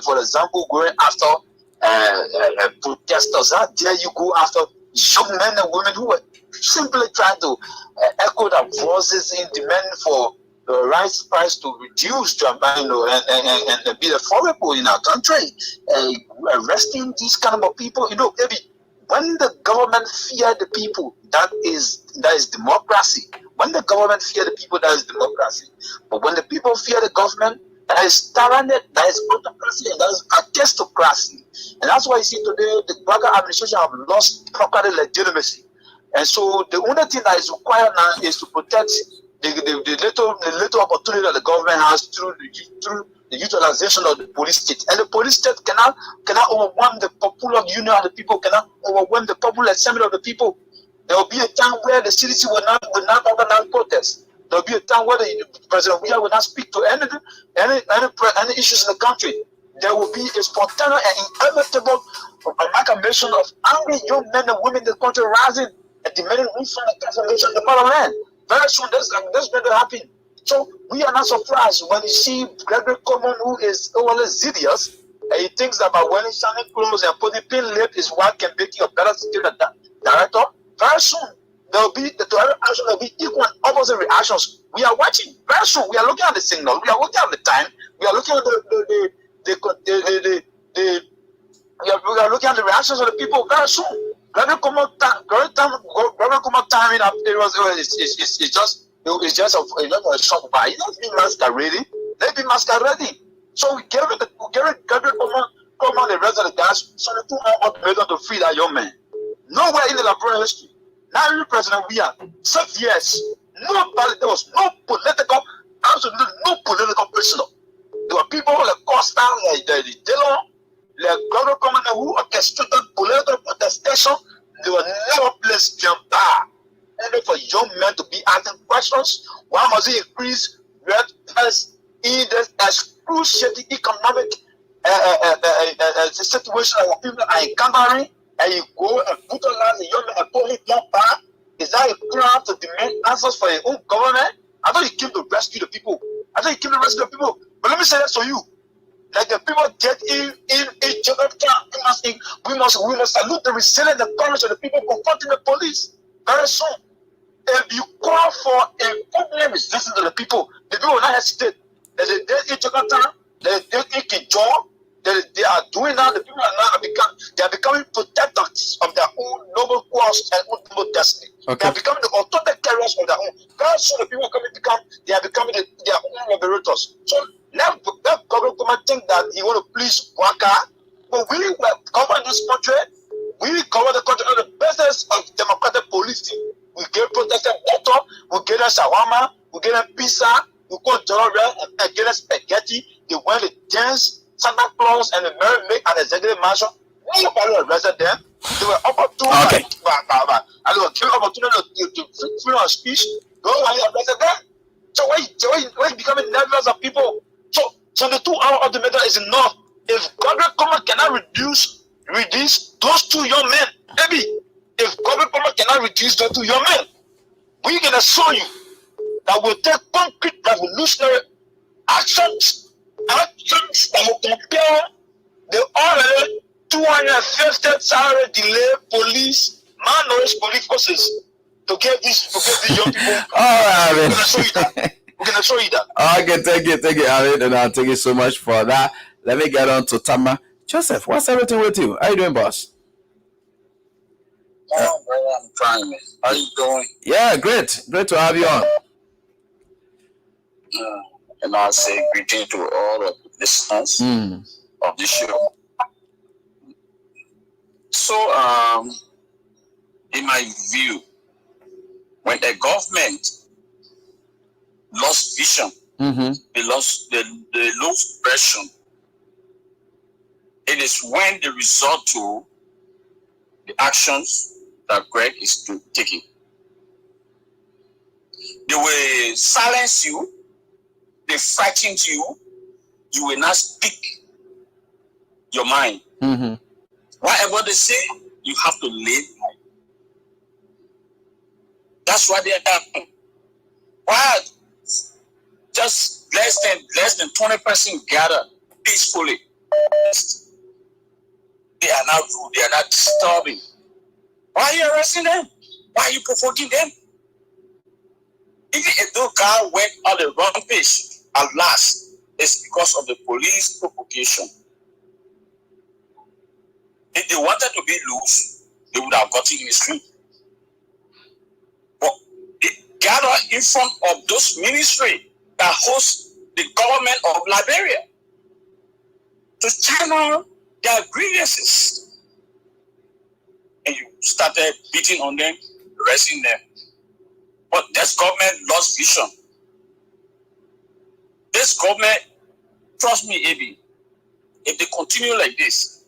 For example, going after protesters. How dare you go after young men and women who were simply trying to echo their voices in demanding for the rice price to reduce, and be affordable in our country, arresting these kind of people. Maybe when the government fear the people, that is democracy. When the government fear the people, that is democracy. But when the people fear the government, that is tyranny, that is autocracy, and that is aristocracy. And that's why you see today the Baga administration have lost property legitimacy. And so the only thing that is required now is to protect the little opportunity that the government has through the utilization of the police state. And the police state cannot overwhelm the popular union of the people, cannot overwhelm the popular assembly of the people. There will be a time where the CDC will not organize protests. There will be a time where the President will not speak to any issues in the country. There will be a spontaneous and inevitable amalgamation of angry young men and women in the country rising and demanding reform and transformation of the motherland. Very soon, that's going to happen. So we are not surprised when you see Gregory Coleman, who is always zealous, and he thinks about wearing shining clothes and putting pin lip is what can make you a better security director. Very soon, there will be equal and opposite reactions. We are watching. Very soon, we are looking at the signal. We are looking at the time. We are looking at we are looking at the reactions of the people. Very soon, Gregory Coleman timing up. It's just a short buy. It doesn't mean masquerading. They be masquerading. So we gave it Gregory Coleman the rest of the guys. So they took million to free that young man. Nowhere in the Liberian history. Now, President, we are 6 years. Nobody, there was absolutely no political prisoner. There were people like Costa, like Dillon, like Gregory Coleman, who orchestrated political protestation. They were never placed jump there. Only for young men to be asking questions. Why must he increase whereas in the excruciating economic situation that people are encountering, and you go and put on land, and put it down back, is that a plan to demand answers for your own government? I thought you came to rescue the people. I thought you came to rescue the people. But let me say that to you. Like the people get in each other, we must salute the resilience and courage of the people confronting the police very soon. If you call for a problem is listening to the people will not hesitate. They each other time, they can job, they are doing now, the people are now becoming protectors of their own noble cause and own noble destiny. Okay. They are becoming the authoritative carriers of their own. Very soon the people they are becoming their own liberators. So let government think that he want to please Waka, but we will cover this country. We will cover the country on the basis of democratic policing. We get protected water, we get a shawarma, we get a pizza, we go to and get a spaghetti. They went to dance, Santa Claus and the Merry Maid at the executive mansion. Nobody arrested them. They were opportunity. Okay. And they were given opportunity to freedom of speech. Nobody arrested them. So why becoming nervous of people? So the 2 hour ultimatum is enough. If government cannot reduce those 2 young men, maybe if government cannot reduce those 2 young men, we're gonna show you that we'll take concrete revolutionary actions that will compare the already 250 salary delay police, malnourished police forces to get these young people. All right, we're gonna show you that. We're gonna show you that. Okay, thank you, Aaron, and thank you so much for that. Let me get on to Tama. Joseph, what's everything with you? How you doing, boss? Brother, I'm trying, man. How you doing? Yeah, great to have you on. And I say greeting to all of the listeners of this show. So, in my view, when a government lost vision, they lost passion, it is when they resort to the actions that Greg is taking. They will silence you, they frighten you, you will not speak your mind. Whatever they say, you have to live. That's why they are. Why just less than 20% gather peacefully? They are not rude, they are not disturbing. Why are you arresting them? Why are you provoking them? Even if those guy went on the wrong page, at last, it's because of the police provocation. If they wanted to be loose, they would have gotten in the street. But they gather in front of those ministry that host the government of Liberia to channel their grievances. And you started beating on them, arresting them. But this government lost vision. This government, trust me, AB, if they continue like this,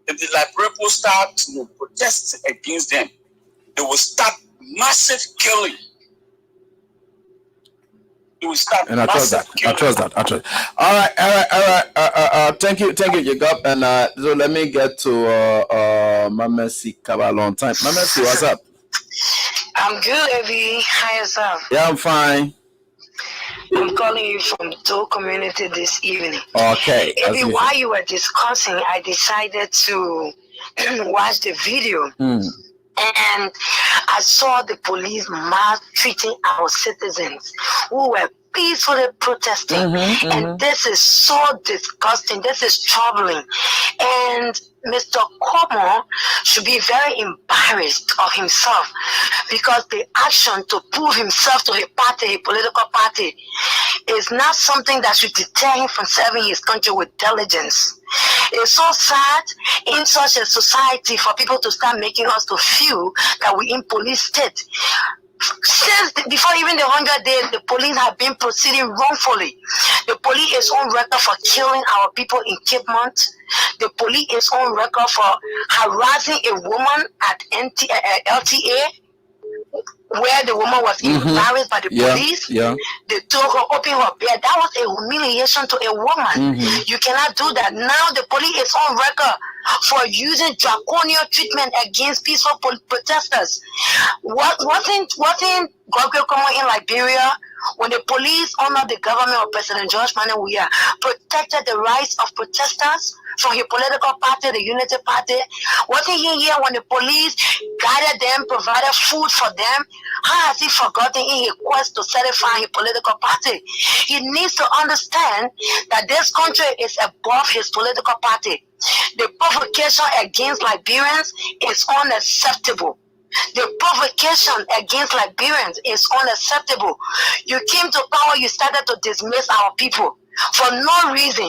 if the Liberian people start to protest against them, they will start massive killing. They will start and I trust that. All right. Thank you, Jacob. And so let me get to Mama C. Cover a long time. Mama C, what's up? I'm good, Evie. How yourself? Yeah, I'm fine. I'm calling you from the Toe community this evening. Okay. Evie, while you were discussing, I decided to watch the video. And I saw the police maltreating our citizens who were peacefully protesting. And this is so disgusting. This is troubling. And Mr. Cuomo should be very embarrassed of himself because the action to prove himself to a party, a political party, is not something that should deter him from serving his country with diligence. It's so sad in such a society for people to start making us to feel that we're in police state. Since before even the 100 days, the police have been proceeding wrongfully. The police is on record for killing our people in Cape Mount. The police is on record for harassing a woman at LTA. where the woman was embarrassed by the police. They told her open her bed. That was a humiliation to a woman. You cannot do that. Now the police is on record for using draconian treatment against peaceful protesters. Wasn't Gabriel Common in Liberia when the police under the government of President George Weah protected the rights of protesters from his political party, the Unity Party? Wasn't he here when the police guided them, provided food for them? How has he forgotten in his quest to satisfy his political party? He needs to understand that this country is above his political party. The provocation against Liberians is unacceptable. The provocation against Liberians is unacceptable. You came to power, you started to dismiss our people for no reason.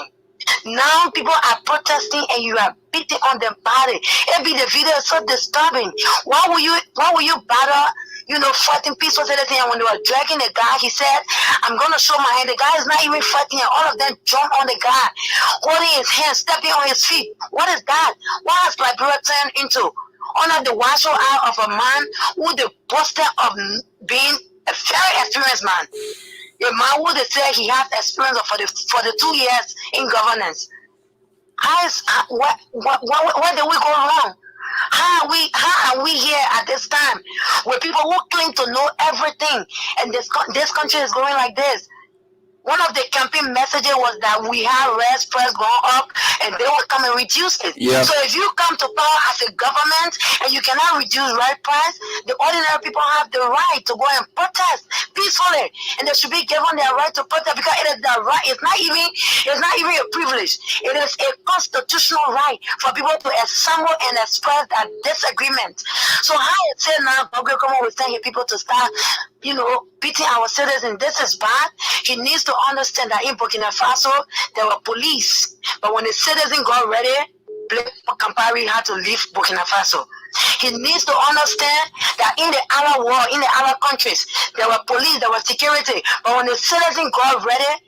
Now people are protesting and you are beating on them body. Maybe the video is so disturbing. Why will you bother, fighting peaceful citizens? And when they were dragging the guy, he said, I'm gonna show my hand. The guy is not even fighting, and all of them jump on the guy, holding his hand, stepping on his feet. What is that? What has Liberia turned into? Under the watchful eye of a man who the boasted of being a very experienced man. A man who they say he has experience for the 2 years in governance. Where did we go wrong? How are we here at this time with people who claim to know everything, and this country is going like this? One of the campaign messages was that we have res price going up and they will come and reduce it. So if you come to power as a government and you cannot reduce right price, the ordinary people have the right to go and protest peacefully, and they should be given their right to protest, because it is their right. It's not even a privilege. It is a constitutional right for people to assemble and express that disagreement. So how is it now Gabriel Common will send people to start beating our citizens? This is bad. He needs to understand that in Burkina Faso, there were police. But when the citizens got ready, Campari had to leave Burkina Faso. He needs to understand that in the Arab world, in the Arab countries, there were police, there was security. But when the citizens got ready,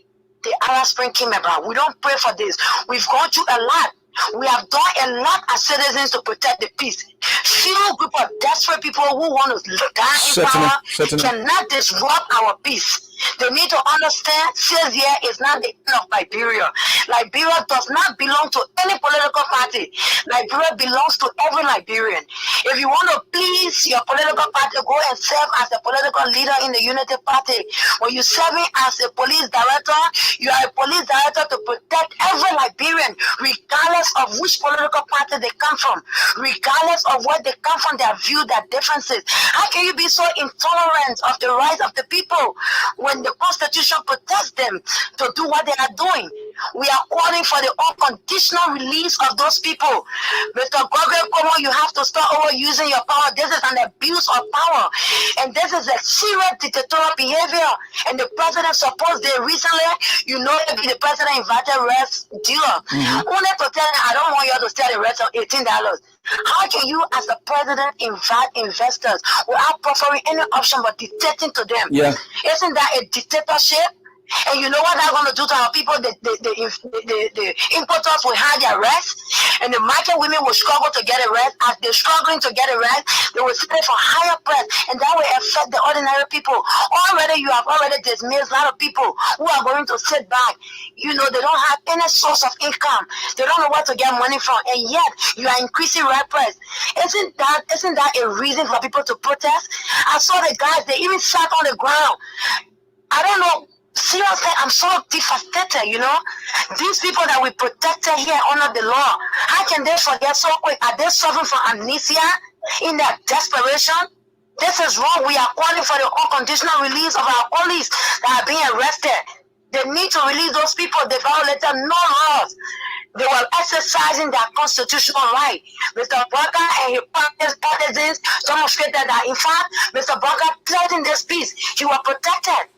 the Arab Spring came about. We don't pray for this. We've gone through a lot. We have done a lot as citizens to protect the peace. Few group of desperate people who want to die in power cannot disrupt our peace. They need to understand Caesar is not the end of Liberia. Liberia does not belong to any political party. Liberia belongs to every Liberian. If you want to please your political party, go and serve as a political leader in the Unity Party. When you're serving as a police director, you are a police director to protect every Liberian, regardless of which political party they come from, regardless of where they come from, their view, their differences. How can you be so intolerant of the rights of the people when the Constitution protects them to do what they are doing? We are calling for the unconditional release of those people. Mr. Gabriel Common, you have to start overusing your power. This is an abuse of power, and this is a serious dictatorial behavior. And the president supposed they recently, the president invited rest dealer. Only to tell them, I don't want you to sell the rest of $18. How can you, as a president, invite investors without offering any option but dictating to them? Isn't that a dictatorship? And you know what they're going to do to our people? The importers will have their rest, and the market women will struggle to get a rest. As they're struggling to get a rest, they will sell for higher price, and that will affect the ordinary people. Already, you have dismissed a lot of people who are going to sit back. They don't have any source of income. They don't know where to get money from, and yet you are increasing right price. Isn't that a reason for people to protest? I saw the guys; they even sat on the ground. I don't know. Seriously, I'm so devastated, These people that we protected here under the law, how can they forget so quick? Are they suffering from amnesia in their desperation? This is wrong. We are calling for the unconditional release of our police that are being arrested. They need to release those people. They violated no laws. They were exercising their constitutional right. Mr. Barker and his partisans demonstrated that, in fact, Mr. Barker played in this peace. He was protected.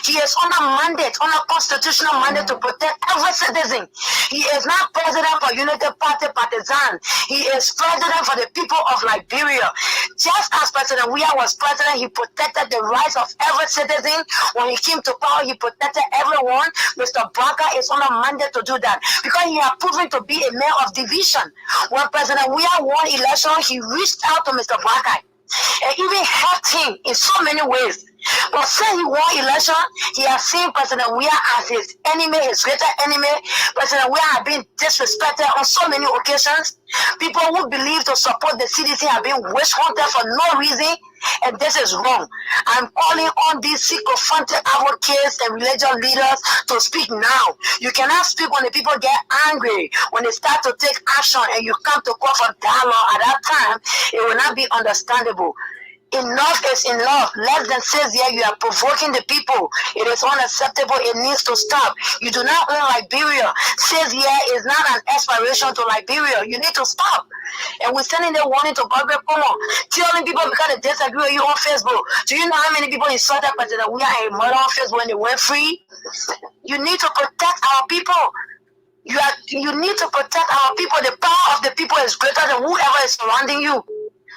He is on a mandate, on a constitutional mandate to protect every citizen. He is not president for United Party partisan. He is president for the people of Liberia. Just as President Weah was president, he protected the rights of every citizen. When he came to power, he protected everyone. Mr. Barker is on a mandate to do that because he has proven to be a man of division. When President Weah won election, he reached out to Mr. Barker. and even helped him in so many ways. But since he won election, he has seen President Weah as his enemy, his greater enemy. President Weah has been disrespected on so many occasions. People who believe to support the CDC have been witch hunted for no reason, and this is wrong. I'm calling on these sycophantic advocates and religious leaders to speak now. You cannot speak when the people get angry, when they start to take action, and you come to call for dialogue. At that time, it will not be understandable. Enough is enough. Less than 6 years, you are provoking the people. It is unacceptable. It needs to stop. You do not own Liberia. 6 years is not an expiration to Liberia. You need to stop. And we're sending the warning to Gabriel Como, telling people because they disagree with you on Facebook. Do you know how many people insulted President Weah and murder on Facebook when they went free? You need to protect our people. You need to protect our people. The power of the people is greater than whoever is surrounding you.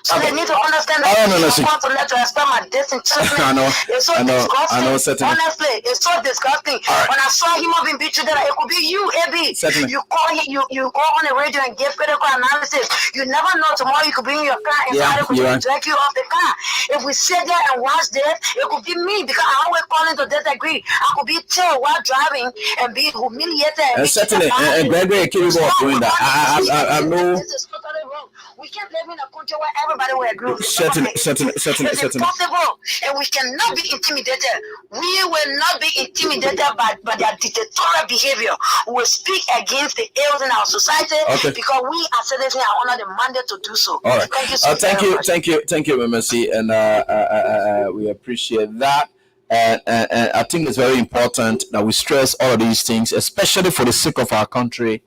So they need to understand that I want to let you explain my disenchantment. It's so disgusting. Honestly, it's so disgusting. When I saw him being beat today, it could be you, AB. You call him, you go on the radio and give critical analysis. You never know, tomorrow you could bring your car inside, it could drag you off the car. If we sit there and watch this, it could be me, because I always calling to disagree. I could be chill while driving and be humiliated. And certainly, and Gregory Kiribo doing that. I know. This is totally wrong. We can't live in a country where everybody will agree. Certainly. It's impossible, and we cannot be intimidated. We will not be intimidated by their dictatorial behavior. We will speak against the ills in our society because we as citizens are under the mandate to do so. All right. Thank you so much. Thank you, MSC, and we appreciate that. And I think it's very important that we stress all of these things, especially for the sake of our country.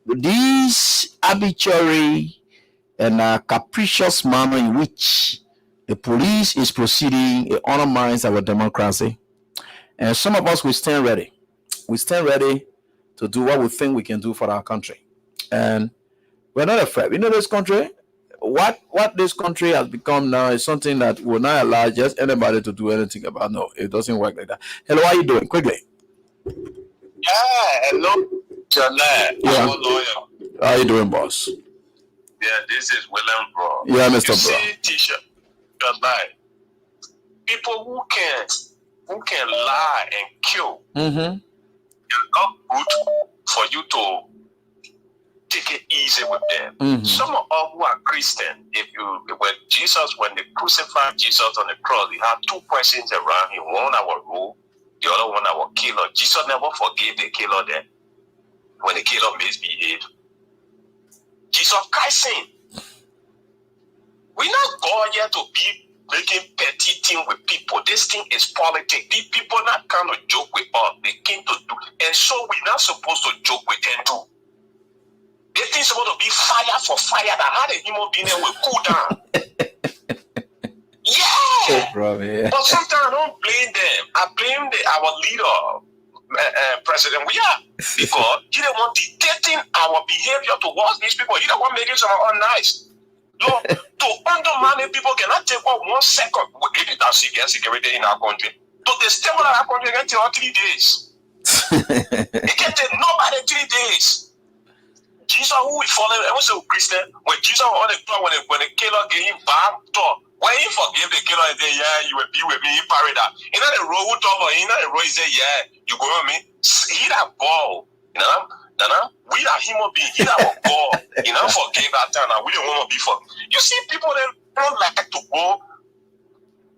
This arbitrary and capricious manner in which the police is proceeding, it undermines our democracy. And some of us will stand ready. We stand ready to do what we think we can do for our country. And we're not afraid. We know this country, what this country has become now is something that will not allow just anybody to do anything about. No, it doesn't work like that. Hello, how are you doing? Quickly. Hello. Yeah. How are you doing, boss? Yeah, this is William, bro. Yeah, Mr. Bro. See, Tisha, people who can lie and kill. Mm-hmm. It's not good for you to take it easy with them. Mm-hmm. Some of us who are Christian, when they crucified Jesus on the cross, he had two persons around him. One that will rule, the other one that will kill her. Jesus never forgave the killer then. When the killer misbehaved, Jesus Christ saying, we're not going here to be making petty thing with people. This thing is politics. These people not come to joke with us. They came to do, and so we're not supposed to joke with them too. They think supposed to be fire for fire. That how the human being there will cool down. Yeah. But sometimes I don't blame them. I blame our leader. President Weah, because he don't want dictating our behavior towards these people. He don't want making some unnice. No, to undermine people cannot take 1 second. That's security in our country. To destabilize our country can take 3 days. It can take nobody 3 days. Jesus, who we follow, I was a Christian. When Jesus was on the clock, when the killer gave him back door. When he forgave the killer and said, yeah, you will be with me in paradise. You know the road who talk about, you know the road, he said, yeah, you go with me. He that ball. You know, we are human beings. He that will ball. You know, forgave that time. And we don't want to be for. You see, people that don't like to go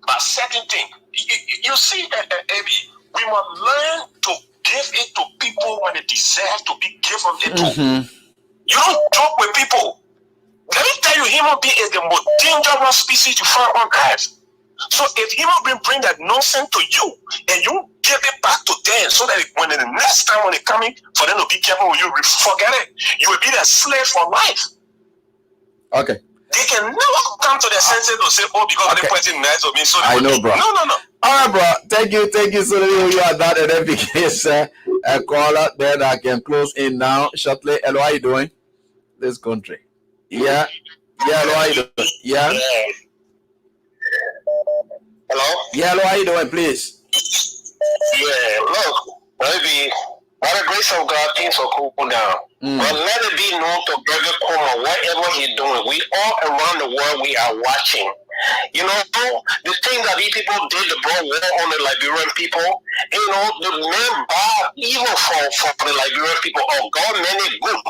by certain things. You see, Abby, we must learn to give it to people when they deserve to be given it to. You don't joke with people. Let me tell you, human being is the most dangerous species you find on earth. So if human being bring that nonsense to you and you give it back to them, so that when the next time when they come in, for them to be careful with you, forget it. You will be their slave for life. Okay. They can never come to their senses to say, oh, because the person nice to me, so I know, bro. No. All right, bro. Thank you so much. You are that, and then because a caller then I can close in now shortly. Hello, how you doing? This country. Yeah. Hello, how you doing? Yeah. Hello? Yeah, hello, how you doing, please? Yeah, look, maybe By the grace of God, things will cool down. But let it be known to Brother Kuma, whatever he's doing, we all around the world, we are watching. You know, the thing that these people did, the brought war on the Liberian people, you know, the men bad evil for the Liberian people, or God meant it good.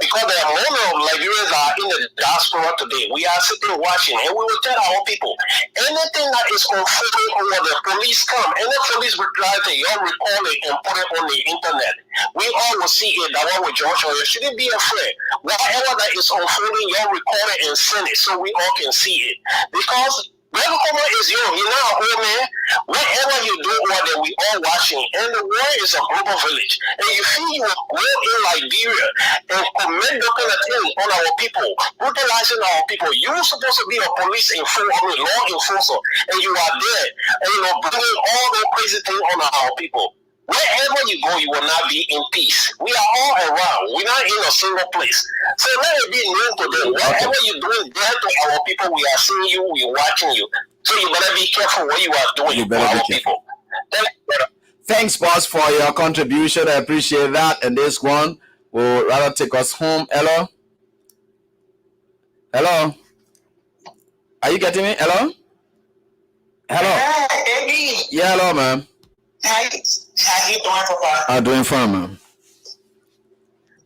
Because there are many of Liberians that are in the diaspora today. We are sitting watching, and we will tell our people, anything that is unfolding over the police come, any police brutality, you record it and put it on the internet. We all will see it, that one with Joshua. You shouldn't be afraid. Whatever that is unfolding, you record it and send it so we all can see it. Because Brother is young, you're not an old man. Whatever you do over there, we all watching. And the world is a global village. And you feel you will go in Liberia and commit that kind of thing on our people, brutalizing our people. You're supposed to be a police enforcer, law enforcer, and you are there, and you know, bringing all the crazy things on our people. Wherever you go, you will not be in peace. We are all around. We're not in a single place. So let it be known to them. Whatever you're doing there to our people, we are seeing you, we're watching you. So you better be careful what you are doing You better to be our careful. people. Thanks, boss, for your contribution. I appreciate that. And this one will rather take us home. Hello? Hello? Are you getting me? Hello? Hello? Hey, Yeah, hello, man. how you doing, Papa? I'm doing fine, man.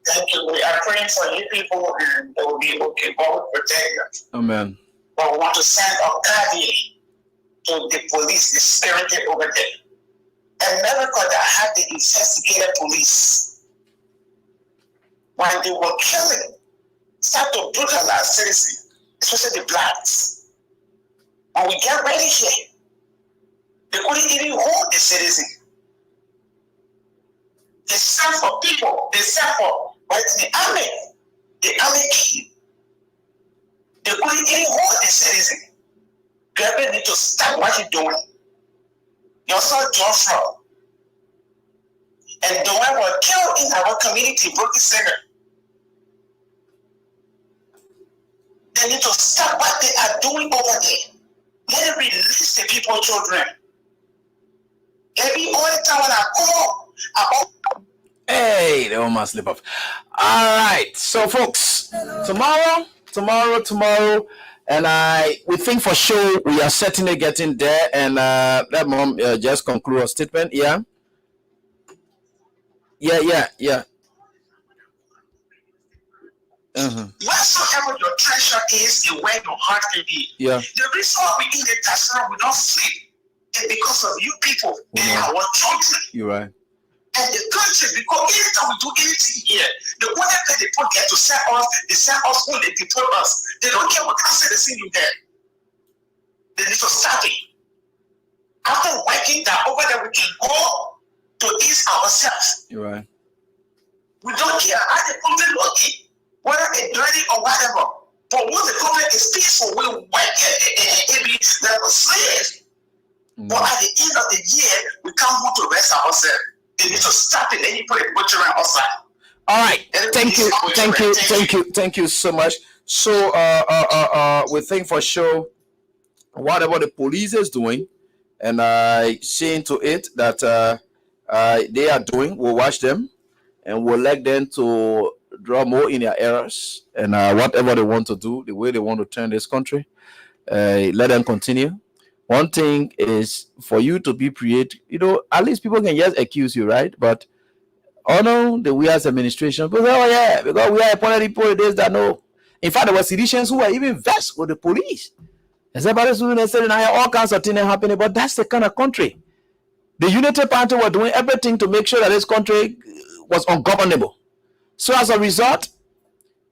Thank you. We are praying for you people, and they will be okay. God will protect you. Amen. But we want to send a guardian to the police, the spirit over there. America that had the investigative police, when they were killing, start to brutalize citizens, especially the blacks. When we get ready here, they couldn't even hold the citizen. They sent for people, they sent for the army. The army came. They couldn't even hold the citizen. Government need to stop what you're doing. Your son Joshua and the one were killed in our community, Brooklyn Center. They need to stop what they are doing over there. Let it release the people, children. Every other time when I call about. Hey, they almost slip off. All right, so folks, tomorrow, and we think for sure we are certainly getting there. And let mom just conclude her statement. Yeah. Whatsoever your treasure is, and where your heart can be. Yeah. The reason why we in the diaspora we don't sleep is because of you people and our children. You're right. And the country, because anytime we do anything here, the only thing they put there to send us, they send us home, they deport us. They don't care what kind of citizen you get. They need to start it. After working that over there, we can go to ease ourselves. You're right. We don't care how the country looking, whether it's dirty or whatever. But once the country is peaceful, we work and be like a slave. But at the end of the year, we come home to rest ourselves. They need to stop it. Then you put a butcher outside. All right. Thank you so much. So we think for sure whatever the police is doing, and seeing to it that they are doing, we'll watch them and we'll let them to draw more in their errors and whatever they want to do, the way they want to turn this country, let them continue. One thing is for you to be creative, at least people can just accuse you, right? But no, we as administration, because we are appointed people, this, that, no. In fact, there were citizens who were even vexed with the police. Everybody's doing all kinds of things happening, but that's the kind of country. The Unity Party were doing everything to make sure that this country was ungovernable. So as a result,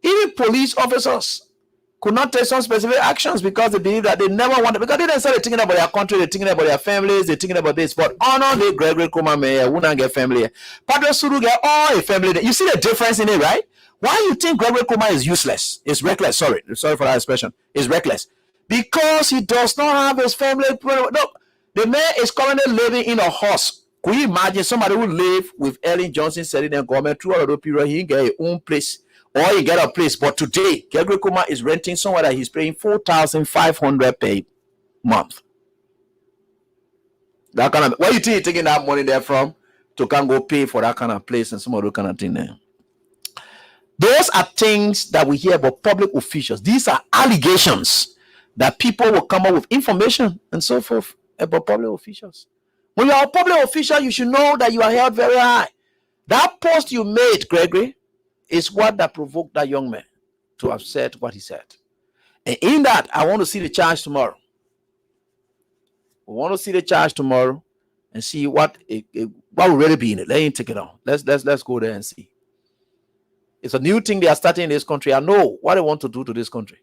even police officers could not take some specific actions because they believe that they never wanted, because they didn't start thinking about their country, they're thinking about their families, they're thinking about this. But no, the Gregory Kuma Mayor wouldn't get family. Padre Suru get all a family. You see the difference in it, right? Why you think Gregory Kuma is useless? It's reckless. Sorry for that expression. It's reckless. Because he does not have his family. No, the man is currently living in a house. Could you imagine somebody who live with Ellen Johnson setting the government through all the period, he get his own place. Or you get a place, but today, Gregory Kuma is renting somewhere that he's paying $4,500 per month. That kind of, where you think you're taking that money there from? to can go pay for that kind of place and some other kind of thing there. Those are things that we hear about public officials. These are allegations that people will come up with information and so forth about public officials. When you are a public official, you should know that you are held very high. That post you made, Gregory, is what that provoked that young man to have said what he said. And in that, I want to see the charge tomorrow. We want to see the charge tomorrow and see what will really be in it. Let him take it on. Let's go there and see. It's a new thing they are starting in this country. I know what they want to do to this country.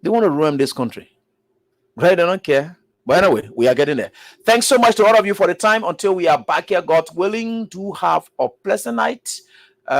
They want to ruin this country. Right? They don't care. But anyway, we are getting there. Thanks so much to all of you for the time. Until we are back here, God willing, do have a pleasant night.